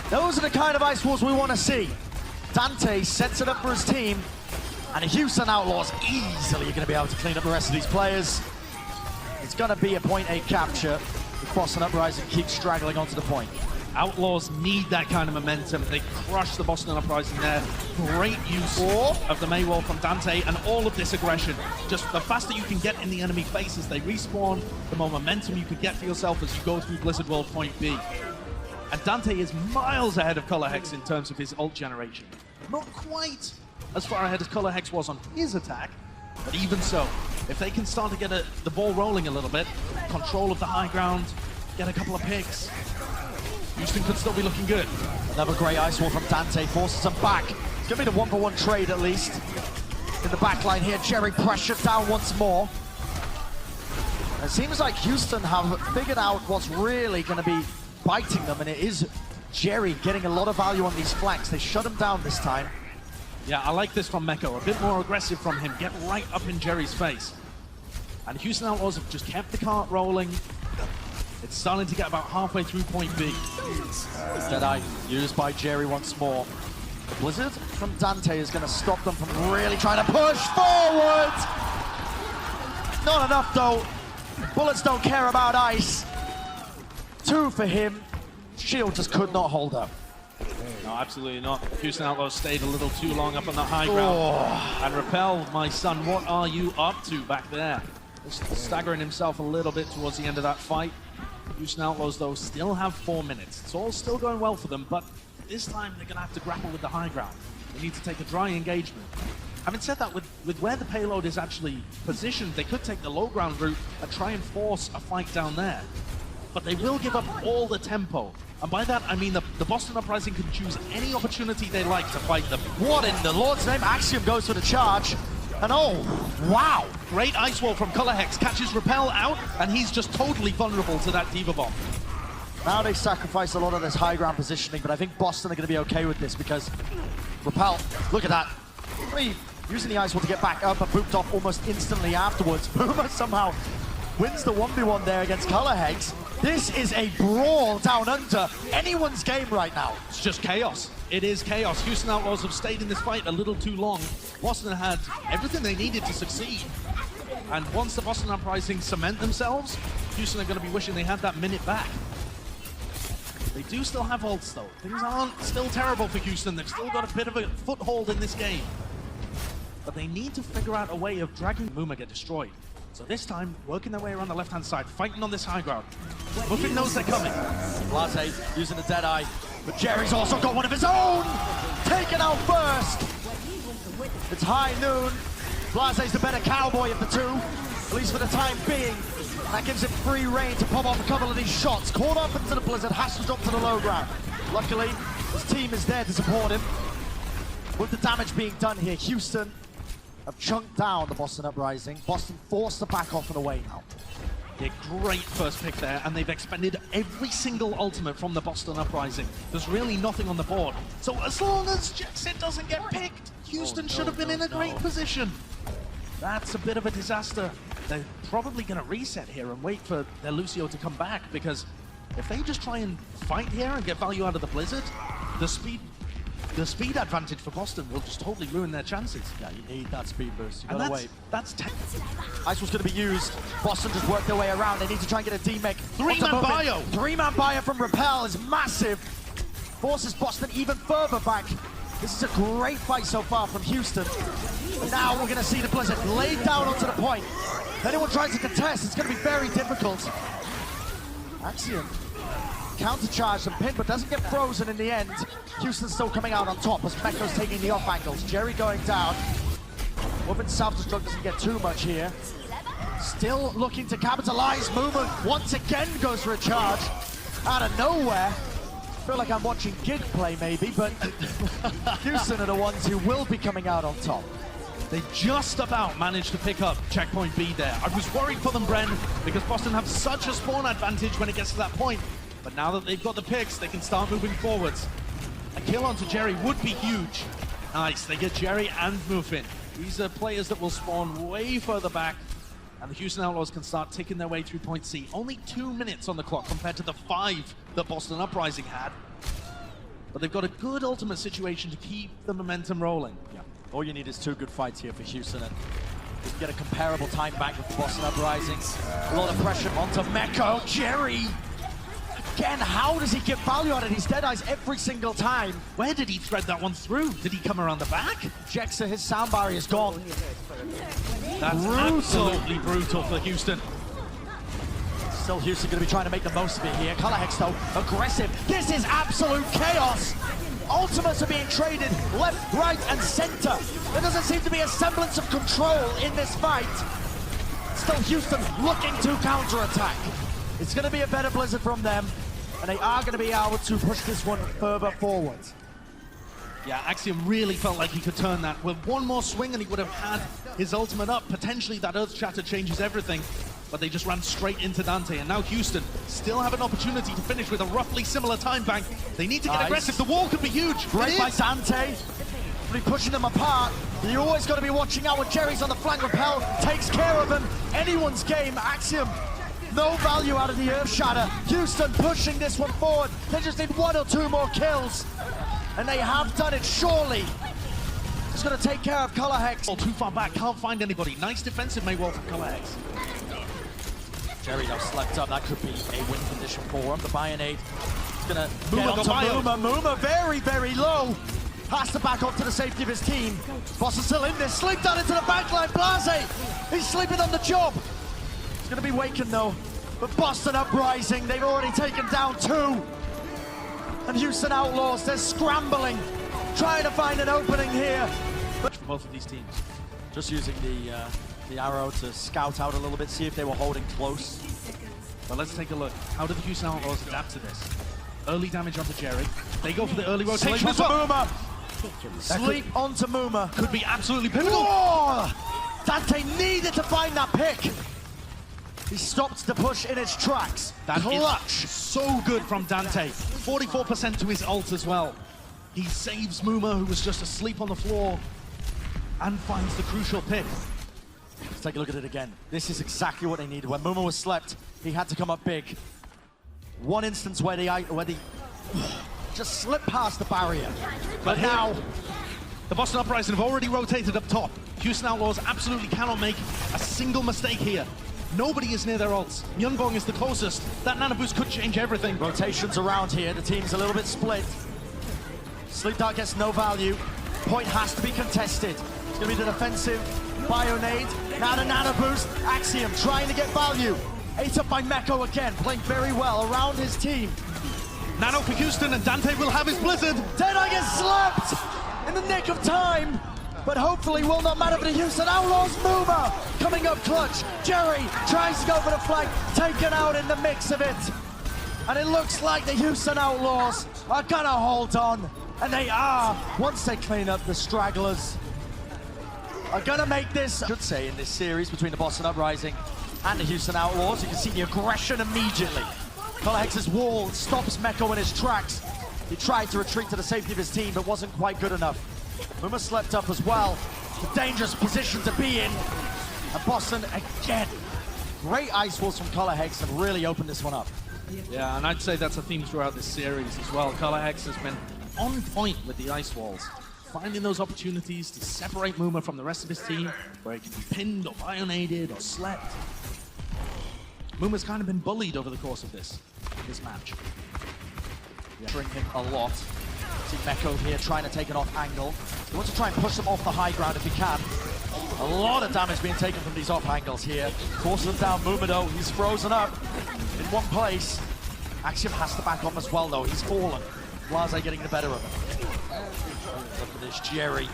Those are the kind of ice walls we want to see. Dante sets it up for his team, and the Houston Outlaws easily are going to be able to clean up the rest of these players. It's going to be a point A capture. The Boston Uprising keeps straggling onto the point. Outlaws need that kind of momentum. They crush the Boston Uprising there. Great use of the Maywall from Dante, and all of this aggression. Just the faster you can get in the enemy faces, they respawn, the more momentum you can get for yourself as you go through Blizzard World Point B. And Dante is miles ahead of Color Hex in terms of his ult generation. Not quite as far ahead as Color Hex was on his attack, but even so, if they can start to get the ball rolling a little bit, control of the high ground, get a couple of picks, Houston could still be looking good. Another great ice wall from Dante, forces them back. It's going to be the 1-for-1 trade at least. In the back line here, Jerry pressured down once more. It seems like Houston have figured out what's really going to be biting them, and it is Jerry getting a lot of value on these flanks. They shut him down this time. Yeah, I like this from Meko. A bit more aggressive from him. Get right up in Jerry's face. And Houston Outlaws have just kept the cart rolling. It's starting to get about halfway through point B. Deadeye used by Jerry once more. The Blizzard from Dante is going to stop them from really trying to push forward. Not enough though. Bullets don't care about ice. 2 for him. Shield just could not hold up. No, absolutely not. Houston Outlaws stayed a little too long up on the high ground. And Rappel, my son, what are you up to back there? Just staggering himself a little bit towards the end of that fight. Houston Outlaws, though, still have 4 minutes. It's all still going well for them, but this time they're going to have to grapple with the high ground. They need to take a dry engagement. Having said that, with where the payload is actually positioned, they could take the low ground route and try and force a fight down there. But they will give up all the tempo. And by that, I mean the Boston Uprising can choose any opportunity they like to fight them. What in the Lord's name? Axiom goes for the charge. And oh, wow. Great Ice Wall from Color Hex, catches Repel out, and he's just totally vulnerable to that Diva Bomb. Now they sacrifice a lot of this high ground positioning, but I think Boston are going to be okay with this because Repel, look at that. Using the Ice Wall to get back up and booped off almost instantly afterwards. Boomer somehow wins the 1v1 there against Color Hex. This is a brawl down under anyone's game right now. It's just chaos. It is chaos. Houston Outlaws have stayed in this fight a little too long. Boston had everything they needed to succeed. And once the Boston Uprising cement themselves, Houston are going to be wishing they had that minute back. They do still have ults though. Things aren't still terrible for Houston. They've still got a bit of a foothold in this game. But they need to figure out a way of dragging Muma get destroyed. So this time, working their way around the left-hand side, fighting on this high ground. Muffin knows they're coming. Blase using the Deadeye, but Jerry's also got one of his own! Taken out first! It's high noon. Blase's the better cowboy of the two, at least for the time being. That gives him free reign to pop off a couple of these shots. Caught up into the blizzard, has to drop to the low ground. Luckily, his team is there to support him. With the damage being done here, Houston have chunked down the Boston Uprising. Boston forced to back off and away now. They're great first pick there, and they've expended every single ultimate from the Boston Uprising. There's really nothing on the board. So as long as Jackson doesn't get picked, Houston should have been in a great position. That's a bit of a disaster. They're probably going to reset here and wait for their Lucio to come back, because if they just try and fight here and get value out of the Blizzard, the speed advantage for Boston will just totally ruin their chances. Yeah, you need that speed boost. You And gotta wait. that's Ice was going to be used. Boston just worked their way around. They need to try and get a D-Mech. Three-man bio. Three-man bio from Repel is massive. Forces Boston even further back. This is a great fight so far from Houston. Now we're going to see the Blizzard laid down onto the point. If anyone tries to contest, it's going to be very difficult. Axiom countercharged and pinned, but doesn't get frozen in the end. Houston's still coming out on top as Mecco's taking the off angles. Jerry going down. Muffin self-destruct doesn't get too much here. Still looking to capitalize. Movement once again goes for a charge out of nowhere. Feel like I'm watching Gig play maybe, but Houston are the ones who will be coming out on top. They just about managed to pick up checkpoint B there. I was worried for them, Bren, because Boston have such a spawn advantage when it gets to that point. But now that they've got the picks, they can start moving forwards. A kill onto Jerry would be huge. Nice, they get Jerry and Muffin. These are players that will spawn way further back, and the Houston Outlaws can start ticking their way through point C. Only 2 minutes on the clock compared to the 5 that Boston Uprising had. But they've got a good ultimate situation to keep the momentum rolling. Yeah. All you need is 2 good fights here for Houston, and you can get a comparable time back with the Boston Uprising. A lot of pressure onto Mecco. Jerry! Again, how does he get value out of these Deadeyes every single time? Where did he thread that one through? Did he come around the back? Jexa, his sound barrier is gone. That's absolutely brutal for Houston. Still Houston going to be trying to make the most of it here. Color Hex though, aggressive. This is absolute chaos. Ultimates are being traded left, right, and center. There doesn't seem to be a semblance of control in this fight. Still Houston looking to counterattack. It's going to be a better Blizzard from them, and they are going to be able to push this one further forward. Yeah, Axiom really felt like he could turn that. With one more swing and he would have had his ultimate up. Potentially that Earth Shatter changes everything, but they just ran straight into Dante. And now Houston still have an opportunity to finish with a roughly similar time bank. They need to get aggressive. The wall could be huge. Great by Dante. Really pushing them apart. You always got to be watching out when Jerry's on the flank. Repel takes care of him. Anyone's game. Axiom. No value out of the Earth Shatter. Houston pushing this one forward. They just need 1 or 2 more kills. And they have done it, surely. Just going to take care of Color Hex. Too far back, can't find anybody. Nice defensive Maywall from Color Hex. Jerry now slept up. That could be a win condition for him. The Bionade is going to get Muma onto Muma. Muma very, very low. Has to back off to the safety of his team. Boss is still in there. Sleep down into the backline. Blase. He's sleeping on the job. It's going to be Waken though. But Boston Uprising, they've already taken down 2. And Houston Outlaws, they're scrambling, trying to find an opening here. But both of these teams. Just using the arrow to scout out a little bit, see if they were holding close. But let's take a look. How do the Houston Outlaws adapt to this? Early damage onto Jerry. They go for the early rotation Sleep as onto well. Muma. Sleep onto Muma. Could be absolutely pivotal. Whoa! Dante needed to find that pick. He stopped the push in its tracks. That Clutch. is so good from Dante. 44% to his ult as well. He saves Muma, who was just asleep on the floor, and finds the crucial pick. Let's take a look at it again. This is exactly what they needed. When Muma was slept, he had to come up big. One instance where they just slipped past the barrier. But now, the Boston Uprising have already rotated up top. Houston Outlaws absolutely cannot make a single mistake here. Nobody is near their ults. Myunbong is the closest. That nano boost could change everything. rotations around here. The team's a little bit split. Sleep Dart gets no value. Point has to be contested. It's going to be the defensive Bionade. Now the nano boost. Axiom trying to get value. Ate up by Meko again, playing very well around his team. Nano for Houston, and Dante will have his Blizzard. Deadeye gets slapped in the nick of time, but hopefully will not matter for the Houston Outlaws. Muma coming up clutch. Jerry tries to go for the flank, taken out in the mix of it. And it looks like the Houston Outlaws are gonna hold on, and they are, once they clean up the stragglers, are gonna make this, I should say, in this series between the Boston Uprising and the Houston Outlaws. You can see the aggression immediately. Colorhex's wall stops Meko in his tracks. He tried to retreat to the safety of his team, but wasn't quite good enough. Muma slept up as well. It's a dangerous position to be in. And Boston, again, great ice walls from Colorhex and really opened this one up. Yeah, and I'd say that's a theme throughout this series as well. Colorhex has been on point with the ice walls, finding those opportunities to separate Muma from the rest of his team, where he can be pinned or bionaded or slept. Muma's kind of been bullied over the course of this match. Bring him a lot. See Meko here trying to take an off angle. He wants to try and push him off the high ground if he can. A lot of damage being taken from these off angles here. Forces him down. Muma though, he's frozen up in one place. Axiom has to back off as well though. He's fallen. Blase getting the better of him. Look at this, Jerry.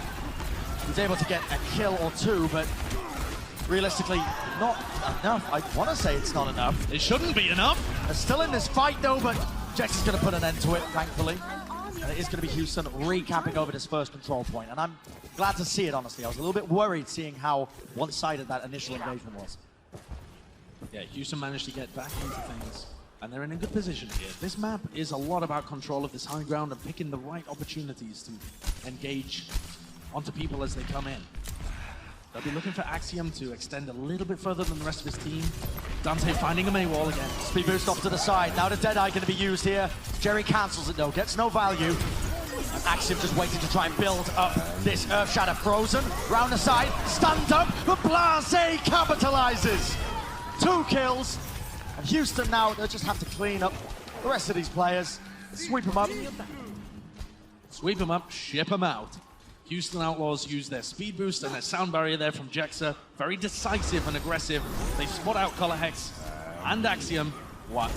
He's able to get a kill or two, but realistically, not enough. I want to say it's not enough. It shouldn't be enough. They're still in this fight though, but Jex is going to put an end to it, thankfully. And it is going to be Houston recapping over this first control point. And I'm glad to see it, honestly. I was a little bit worried seeing how one-sided that initial engagement was. Yeah, Houston managed to get back into things, and they're in a good position here. This map is a lot about control of this high ground and picking the right opportunities to engage onto people as they come in. They'll be looking for Axiom to extend a little bit further than the rest of his team. Dante finding a May wall again. Speed boost off to the side. Now the Deadeye going to be used here. Jerry cancels it though, gets no value. And Axiom just waiting to try and build up this Earth Shatter. Frozen, round the side, stunned up, but Blase capitalizes. 2 kills. And Houston now, they just have to clean up the rest of these players. Sweep them up. Sweep them up, ship them out. Houston Outlaws use their speed boost and their sound barrier there from Jexa. Very decisive and aggressive. They spot out Colorhex and Axiom.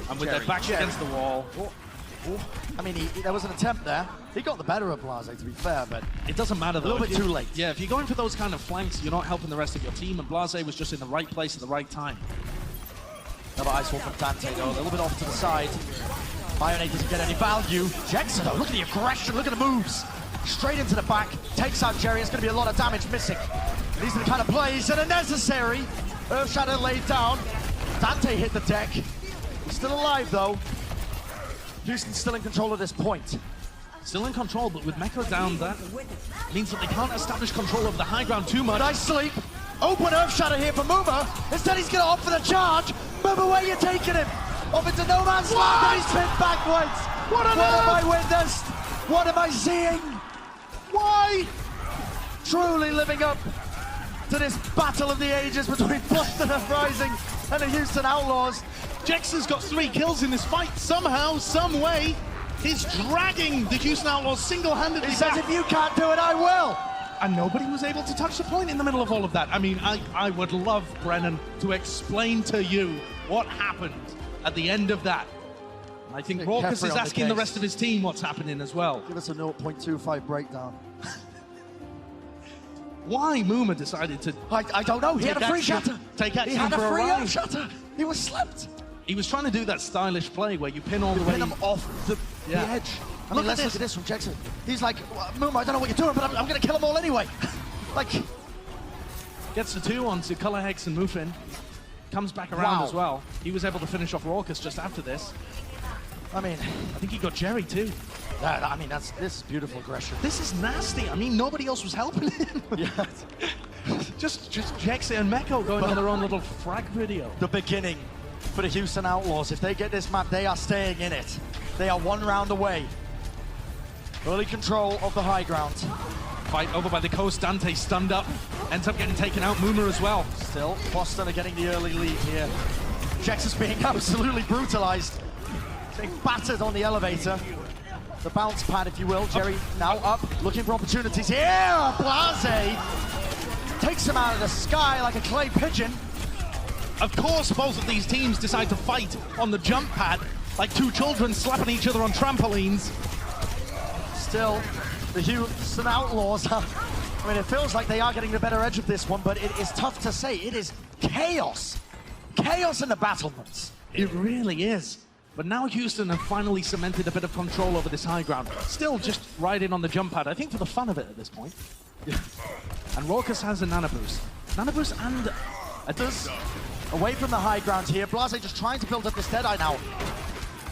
And with their backs against the wall. I mean, there was an attempt there. He got the better of Blase, to be fair, but it doesn't matter though. A little bit too late. Yeah, if you're going for those kind of flanks, you're not helping the rest of your team, and Blase was just in the right place at the right time. Another ice wall from Dante though, a little bit off to the side. Bionade doesn't get any value. Jexa though, look at the aggression, look at the moves. Straight into the back, takes out Jerry. It's going to be a lot of damage missing. These are the kind of plays that are necessary. Earth Shatter laid down. Dante hit the deck. He's still alive though. Houston's still in control at this point. Still in control, but with Meko down, that means that they can't establish control of the high ground too much. Nice sleep. Open Earth Shatter here for Muma. Instead he's going to opt for the charge. Muma, where you taking him? Off into no man's land and he's pinned backwards. What have I witnessed? What am I seeing? Why? Truly living up to this battle of the ages between Boston Uprising and the Houston Outlaws. Jexa's got 3 kills in this fight. Somehow, some way, he's dragging the Houston Outlaws single-handedly. He says, if you can't do it, I will. And nobody was able to touch the point in the middle of all of that. I mean, I would love, Brennan, to explain to you what happened at the end of that. I think Raucus is asking the rest of his team what's happening as well. Give us a 0.25 breakdown. why Muma decided to. I don't know. He had a free shatter. Take He action had for a a free ride. shatter. He was slipped. He was trying to do that stylish play where you pin all the way. Pin him off the edge. I mean, let's look at this from Jackson. He's like, Muma, I don't know what you're doing, but I'm going to kill them all anyway. Like, gets the 2 onto Color Hex and Mufin. Comes back around Wow. as well. He was able to finish off Raucus just after this. I mean, I think he got Jerry too. this is beautiful aggression. This is nasty. I mean, nobody else was helping him. Yeah. just Jexi and Meko going on their own little frag video. The beginning for the Houston Outlaws. If they get this map, they are staying in it. They are 1 round away. Early control of the high ground. Fight over by the coast. Dante stunned up. Ends up getting taken out. Muma as well. Still, Boston are getting the early lead here. Jex is being absolutely brutalized. Being battered on the elevator. The bounce pad, if you will. Jerry now up, looking for opportunities here. Blase takes him out of the sky like a clay pigeon. Of course, both of these teams decide to fight on the jump pad like 2 children slapping each other on trampolines. Still, the Houston Outlaws, I mean, it feels like they are getting the better edge of this one, but it is tough to say. It is chaos. Chaos in the battlements. It really is. But now Houston have finally cemented a bit of control over this high ground. Still just riding on the jump pad, I think for the fun of it at this point. And Raucus has a Nana Boost. Nana Boost and a Dust. Away from the high ground here, Blase just trying to build up this Deadeye now.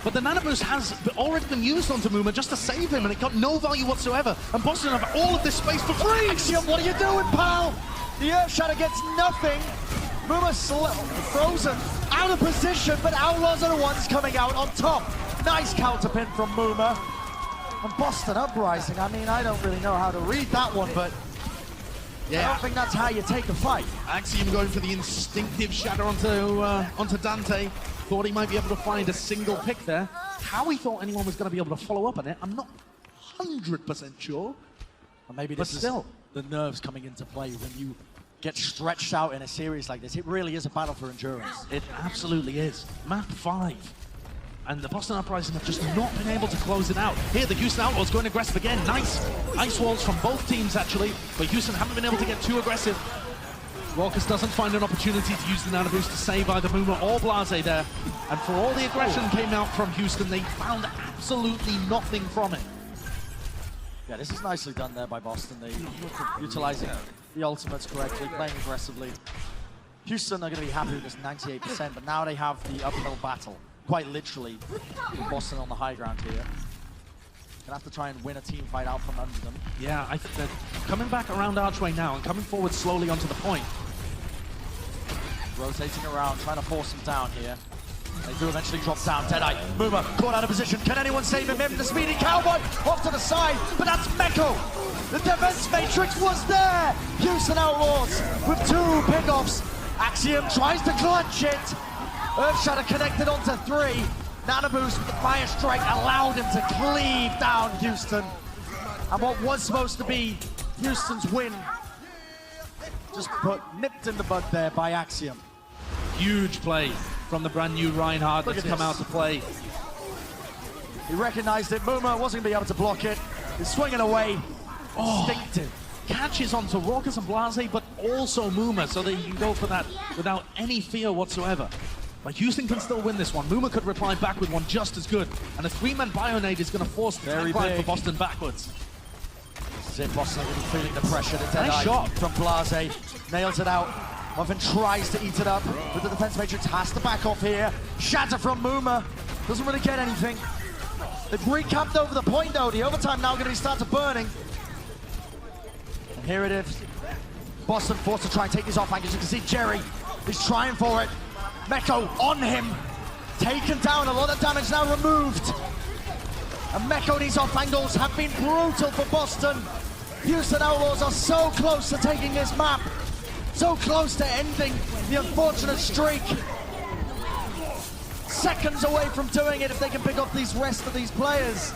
But the Nana Boost has already been used onto Muma just to save him, and it got no value whatsoever. And Boston have all of this space for free! Axiom, what are you doing, pal? The Earth Shatter gets nothing. Muma frozen, out of position, but Outlaws are the ones coming out on top. Nice counter pin from Muma. And Boston Uprising, I mean, I don't really know how to read that one, but I don't think that's how you take a fight. Axiom going for the instinctive shatter onto Dante. Thought he might be able to find a single pick there. How he thought anyone was going to be able to follow up on it, I'm not 100% sure. Or maybe But this is still, the nerves coming into play when you get stretched out in a series like this. It really is a battle for endurance. it absolutely is. Map 5. And the Boston Uprising have just not been able to close it out. Here, the Houston Outlaws going aggressive again. Nice ice walls from both teams, actually. But Houston haven't been able to get too aggressive. Raucus doesn't find an opportunity to use the Nana Boost to save either Muma or Blase there. And for all the aggression came out from Houston, they found absolutely nothing from it. Yeah, this is nicely done there by Boston. They utilizing the ultimates correctly, playing aggressively. Houston are going to be happy with this 98%, but now they have the uphill battle. Quite literally, with Boston on the high ground here. Gonna have to try and win a team fight out from under them. Yeah, I think they're coming back around Archway now and coming forward slowly onto the point. Rotating around, trying to force him down here. They do eventually drop down. Deadeye, Muma, caught out of position. Can anyone save him? The speedy cowboy off to the side, but that's Meko. The defense matrix was there. Houston Outlaws with 2 pickoffs. Axiom tries to clutch it. Earthshatter connected onto 3. Nana Boost with the fire strike allowed him to cleave down Houston. And what was supposed to be Houston's win just nipped in the bud there by Axiom. Huge play from the brand new Reinhardt that's come out to play. He recognized it. Muma wasn't going to be able to block it. He's swinging away. Instinctive. Catches onto Raucus and Blase, but also Muma, so that you can go for that without any fear whatsoever. But Houston can still win this one. Muma could reply back with one just as good. And a 3-man Bionade is going to force the climb for Boston backwards. Boston really feeling the pressure. The Nice shot from Blase. Nails it out. Muffin tries to eat it up, but the defense matrix has to back off here. Shatter from Muma. Doesn't really get anything. They've recapped over the point though. The overtime now going to be started burning. And here it is. Boston forced to try and take these off angles. You can see Jerry is trying for it. Meko on him. Taken down. A lot of damage now removed. And Meko and these off angles have been brutal for Boston. Houston Outlaws are so close to taking this map. So close to ending the unfortunate streak. Seconds away from doing it if they can pick up these rest of these players.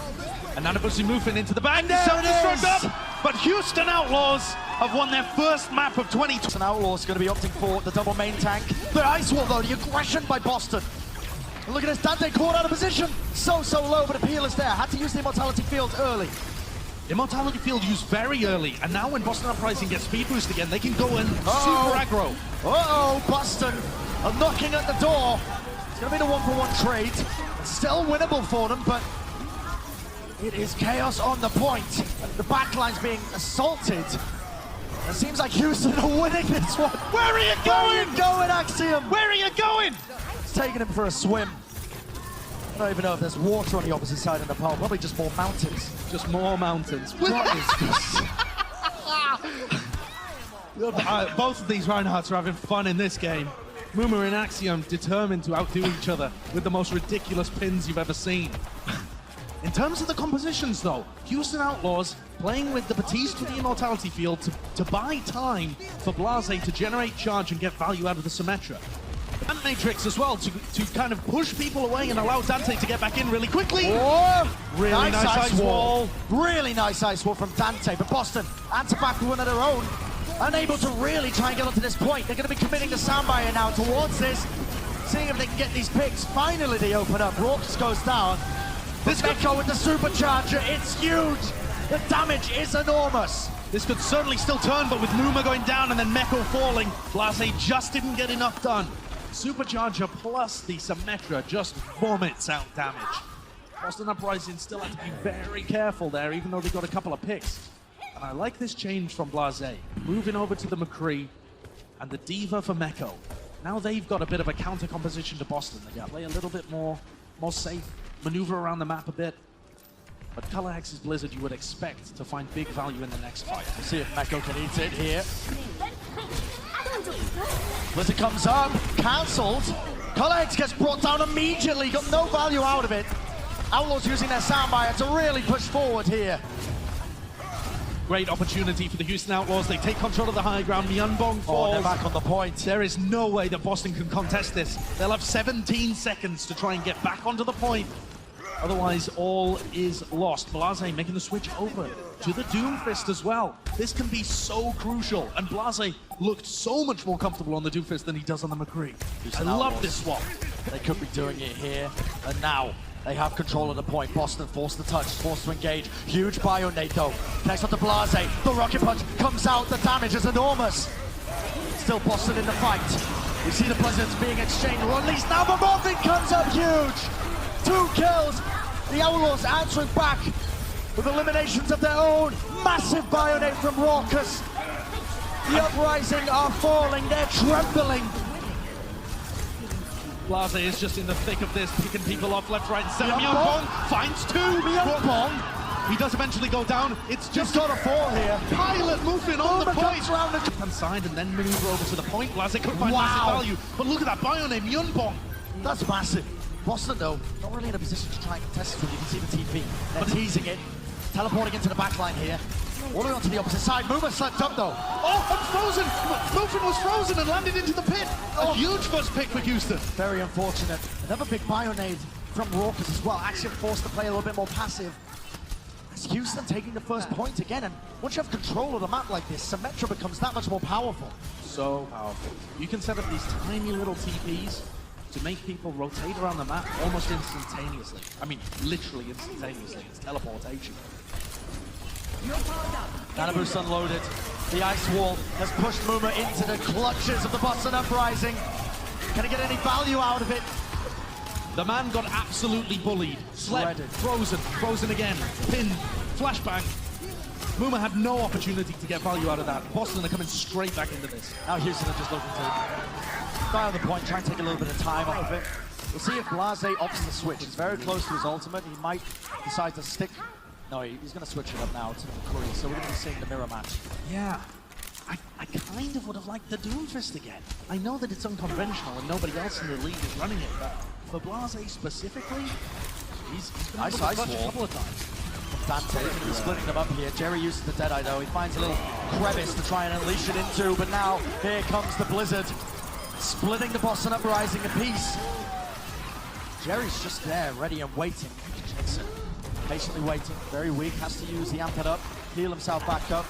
And Nanabusi moving into the back. Self-destruct up. But Houston Outlaws have won their first map of 2020. Houston Outlaws going to be opting for the double main tank. The ice wall though, the aggression by Boston. And look at this, Dante caught out of position. So low, but appeal is there. Had to use the immortality field early. Immortality Field used very early, and now when Boston Uprising gets speed boost again, they can go in super aggro. Uh-oh, Boston are knocking at the door. It's going to be the one-for-one trade. It's still winnable for them, but it is chaos on the point. The backline's being assaulted. It seems like Houston are winning this one. Where are you going? Where are you going, Axiom? Where are you going? It's taking him for a swim. I don't even know if there's water on the opposite side of the pole. Probably just more mountains. Just more mountains. What is this? Both of these Reinhardts are having fun in this game. Muma and Axiom determined to outdo each other with the most ridiculous pins you've ever seen. In terms of the compositions, though, Houston Outlaws playing with the Batiste for the Immortality Field to buy time for Blase to generate charge and get value out of the Symmetra. And Matrix as well to kind of push people away and allow Dante to get back in really quickly. Whoa! Really nice ice wall. Really nice ice wall from Dante, but Boston answer back with one of their own. Unable to really try and get onto this point. They're going to be committing the soundbite now towards this. Seeing if they can get these picks. Finally they open up. Raucus goes down. This Echo with the supercharger, it's huge. The damage is enormous. This could certainly still turn, but with Muma going down and then Meko falling, Blase just didn't get enough done. Supercharger plus the Symmetra just vomits out damage. Boston Uprising still have to be very careful there, even though they got a couple of picks. And I like this change from Blase. Moving over to the McCree and the Diva for Meko. Now they've got a bit of a counter composition to Boston. They can play a little bit more safe, maneuver around the map a bit. But Color Hex's Blizzard, you would expect to find big value in the next fight. We'll see if Meko can eat it here. Blizzard comes up, cancelled. Color Hex gets brought down immediately, got no value out of it. Outlaws using their soundbite to really push forward here. Great opportunity for the Houston Outlaws. They take control of the high ground. Myunbong falls. Oh, they're back on the point. There is no way that Boston can contest this. They'll have 17 seconds to try and get back onto the point. Otherwise, all is lost. Blase making the switch over to the Doomfist as well. This can be so crucial. And Blase looked so much more comfortable on the Doomfist than he does on the McCree. I love this swap. They could be doing it here. And now they have control of the point. Boston forced to touch, forced to engage. Huge Bionate though. Next on to Blase. The rocket punch comes out. The damage is enormous. Still Boston in the fight. We see the Blizzards being exchanged. Or at least now Morphin comes up huge. 2 kills. The Outlaws answering back with eliminations of their own. Massive Bionate from Raucus. The Uprising are falling. They're trembling. Blase is just in the thick of this, picking people off left, right, and center. Myunbong Myunbong finds 2. Myunbong. He does eventually go down. It's just got a fall here. Pilot moving on the point. Around the Hand side and then maneuver over to the point. Blase could find massive value. But look at that Bionate, Myunbong. That's massive. Boston, though, not really in a position to try and contest this one. You can see the TP. They're teasing it. Teleporting into the backline here. All the way onto the opposite side. Muma slept up, though. Oh, and frozen! Mufin was frozen and landed into the pit. A huge first pick for Houston. Very unfortunate. Another big Bionade from Raucus as well. Actually forced to play a little bit more passive. That's Houston taking the first point again. And once you have control of the map like this, Symmetra becomes that much more powerful. So powerful. You can set up these tiny little TPs to make people rotate around the map almost instantaneously. I mean, literally instantaneously. It's teleportation. Nano boost unloaded. The ice wall has pushed Muma into the clutches of the Boston Uprising. Can he get any value out of it? The man got absolutely bullied. Slept, Shredded. frozen again, pinned, flashbang. Muma had no opportunity to get value out of that. Boston are coming straight back into this. Now Houston are just looking to die on the point, try and take a little bit of time out of it. We'll see if Blase opts to switch. He's very close to his ultimate. He might decide to stick. No, he's going to switch it up now to the McCree, so we're going to be seeing the mirror match. Yeah, I kind of would have liked the Doomfist again. I know that it's unconventional and nobody else in the league is running it, but for Blase specifically, he's been able to clutch a couple of times. Dante going to be splitting them up here. Jerry uses the Deadeye though. He finds a little crevice to try and unleash it into, but now here comes the Blizzard, splitting the Boston Uprising a piece. Jerry's just there, ready and waiting. Jason patiently waiting, very weak, has to use the amp it up, heal himself back up,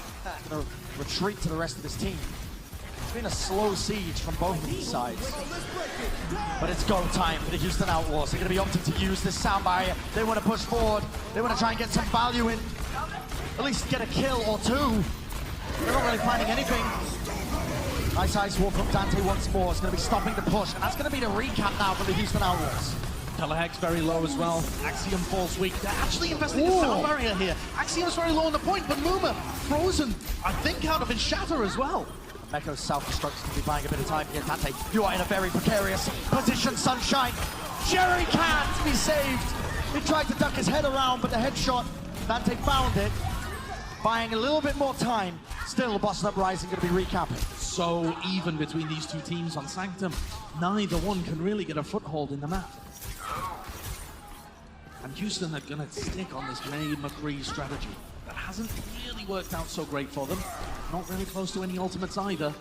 gonna retreat to the rest of his team. It's been a slow siege from both of these sides. But it's go time for the Houston Outlaws. They're gonna be opting to use this sound barrier. They wanna push forward, they wanna try and get some value in. at least get a kill or two. They're not really finding anything. Nice ice wall from Dante once more. It's going to be stopping the push, and that's going to be the recap now for the Houston Outlaws. Color Hex very low as well. Axiom falls weak. They're actually investing in sound barrier here. Axiom's very low on the point, but Muma frozen, I think, out of his shatter as well. Mecho's self-destruct is going to be buying a bit of time here. Dante, you are in a very precarious position, Sunshine. Jerry can't be saved. He tried to duck his head around, but the headshot, Dante found it. Buying a little bit more time. Still, Boston Uprising going to be recapping. So even between these two teams on Sanctum, neither one can really get a foothold in the map. And Houston are going to stick on this Made McCree strategy. That hasn't really worked out so great for them. Not really close to any ultimates either.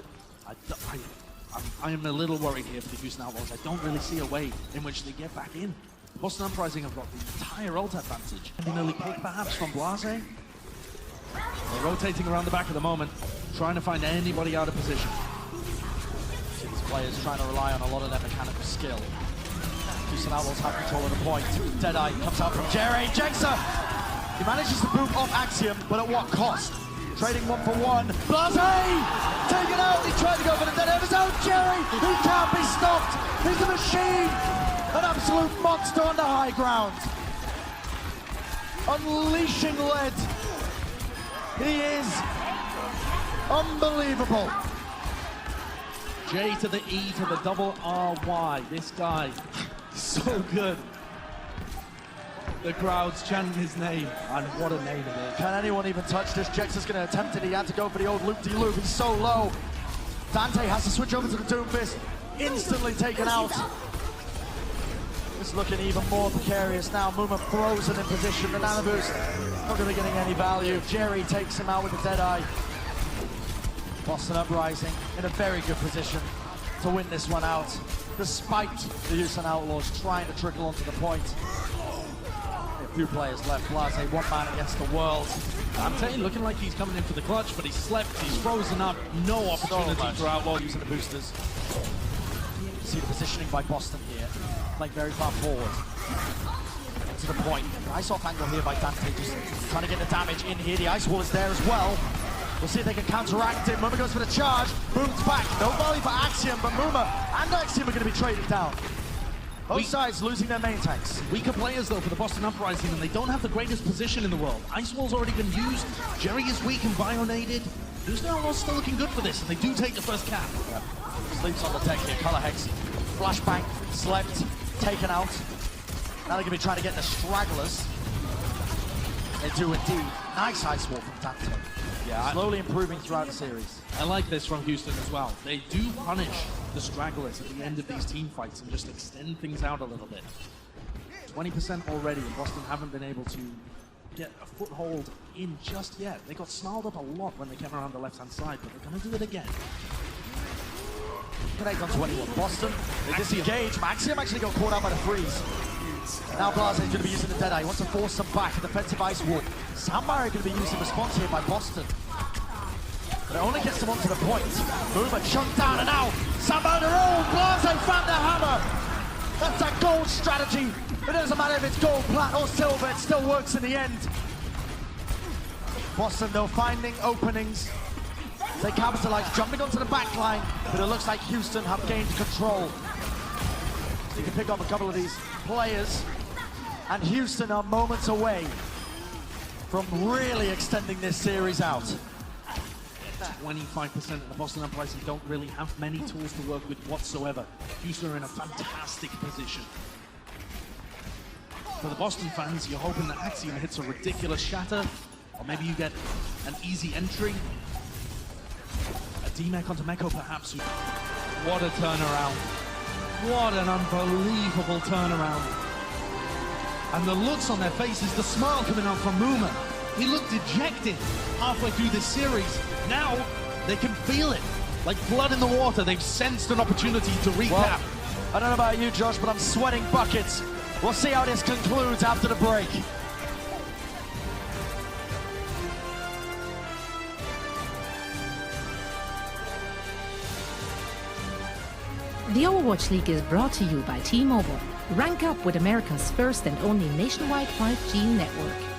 I am a little worried here for the Houston Outlaws. I don't really see a way in which they get back in. Boston Uprising have got the entire ult advantage. An early pick perhaps from Blase. They're rotating around the back at the moment, trying to find anybody out of position. See these players trying to rely on a lot of their mechanical skill. Houston Outlaws have control of the point. Deadeye comes out from Jerry. Jexer! He manages to boot off Axiom, but at what cost? Trading 1-for-1. Blase! Taken out! He tried to go for the dead end of his own. Jerry! He can't be stopped! He's a machine! An absolute monster on the high ground. Unleashing lead. He is unbelievable. J to the E to the double R-Y. This guy, so good. The crowd's chanting his name, and what a name it is. Can anyone even touch this? Jexer's going to attempt it. He had to go for the old loop-de-loop. He's so low. Dante has to switch over to the Doomfist. Instantly taken out. It's looking even more precarious now. Muma frozen in position. The nano boost not going to be getting any value. Jerry takes him out with the Deadeye. Boston Uprising in a very good position to win this one out, despite the Houston Outlaws trying to trickle onto the point. A few players left. Blase, one man against the world. Dante looking like he's coming in for the clutch, but he's slept, he's frozen up. No opportunity for Outlaws. Using the boosters. See the positioning by Boston here. Playing very far forward. To the point. Ice off angle here by Dante, just trying to get the damage in here. The ice wall is there as well. We'll see if they can counteract it. Muma goes for the charge. Boom's back. No volley for Axiom, but Muma and Axiom are going to be traded down. Both sides losing their main tanks. Weaker players, though, for the Boston Uprising, and they don't have the greatest position in the world. Ice Wall's already been used. Jerry is weak and bionaded. Houston Outlaws still looking good for this, and they do take the first cap. Yeah. Sleeps on the deck here. Color Hex. Flashbang. Slept. Taken out. Now they're going to be trying to get the stragglers. They do indeed. Nice ice wall from Dante. Yeah, slowly improving throughout the series. I like this from Houston as well. They do punish the stragglers at the end of these team fights and just extend things out a little bit. 20% already, and Boston haven't been able to get a foothold in just yet. They got snarled up a lot when they came around the left-hand side, but they're going to do it again. Connect on 21. Boston, they disengage. Axiom actually got caught out by the freeze. Now Blase is going to be using the Deadeye. He wants to force them back. A defensive ice wall. Soundbarrier going to be used in response here by Boston. But it only gets them onto the point. Muma chunked down, and now Soundbarrier, oh, Blase found the hammer. That's that gold strategy. It doesn't matter if it's gold, plat, or silver. It still works in the end. Boston, though, finding openings. They capitalize, jumping onto the back line, but it looks like Houston have gained control. So you can pick up a couple of these players, and Houston are moments away from really extending this series out. 25% of the Boston Uprising don't really have many tools to work with whatsoever. Houston are in a fantastic position. For the Boston fans, you're hoping that Axiom hits a ridiculous shatter, or maybe you get an easy entry. A D-Mech onto Meko, perhaps. What a turnaround. What an unbelievable turnaround. And the looks on their faces, the smile coming out from Muma. He looked dejected halfway through this series. Now, they can feel it. Like blood in the water, they've sensed an opportunity to recap. Well, I don't know about you, Josh, but I'm sweating buckets. We'll see how this concludes after the break. The Overwatch League is brought to you by T-Mobile. Rank up with America's first and only nationwide 5G network.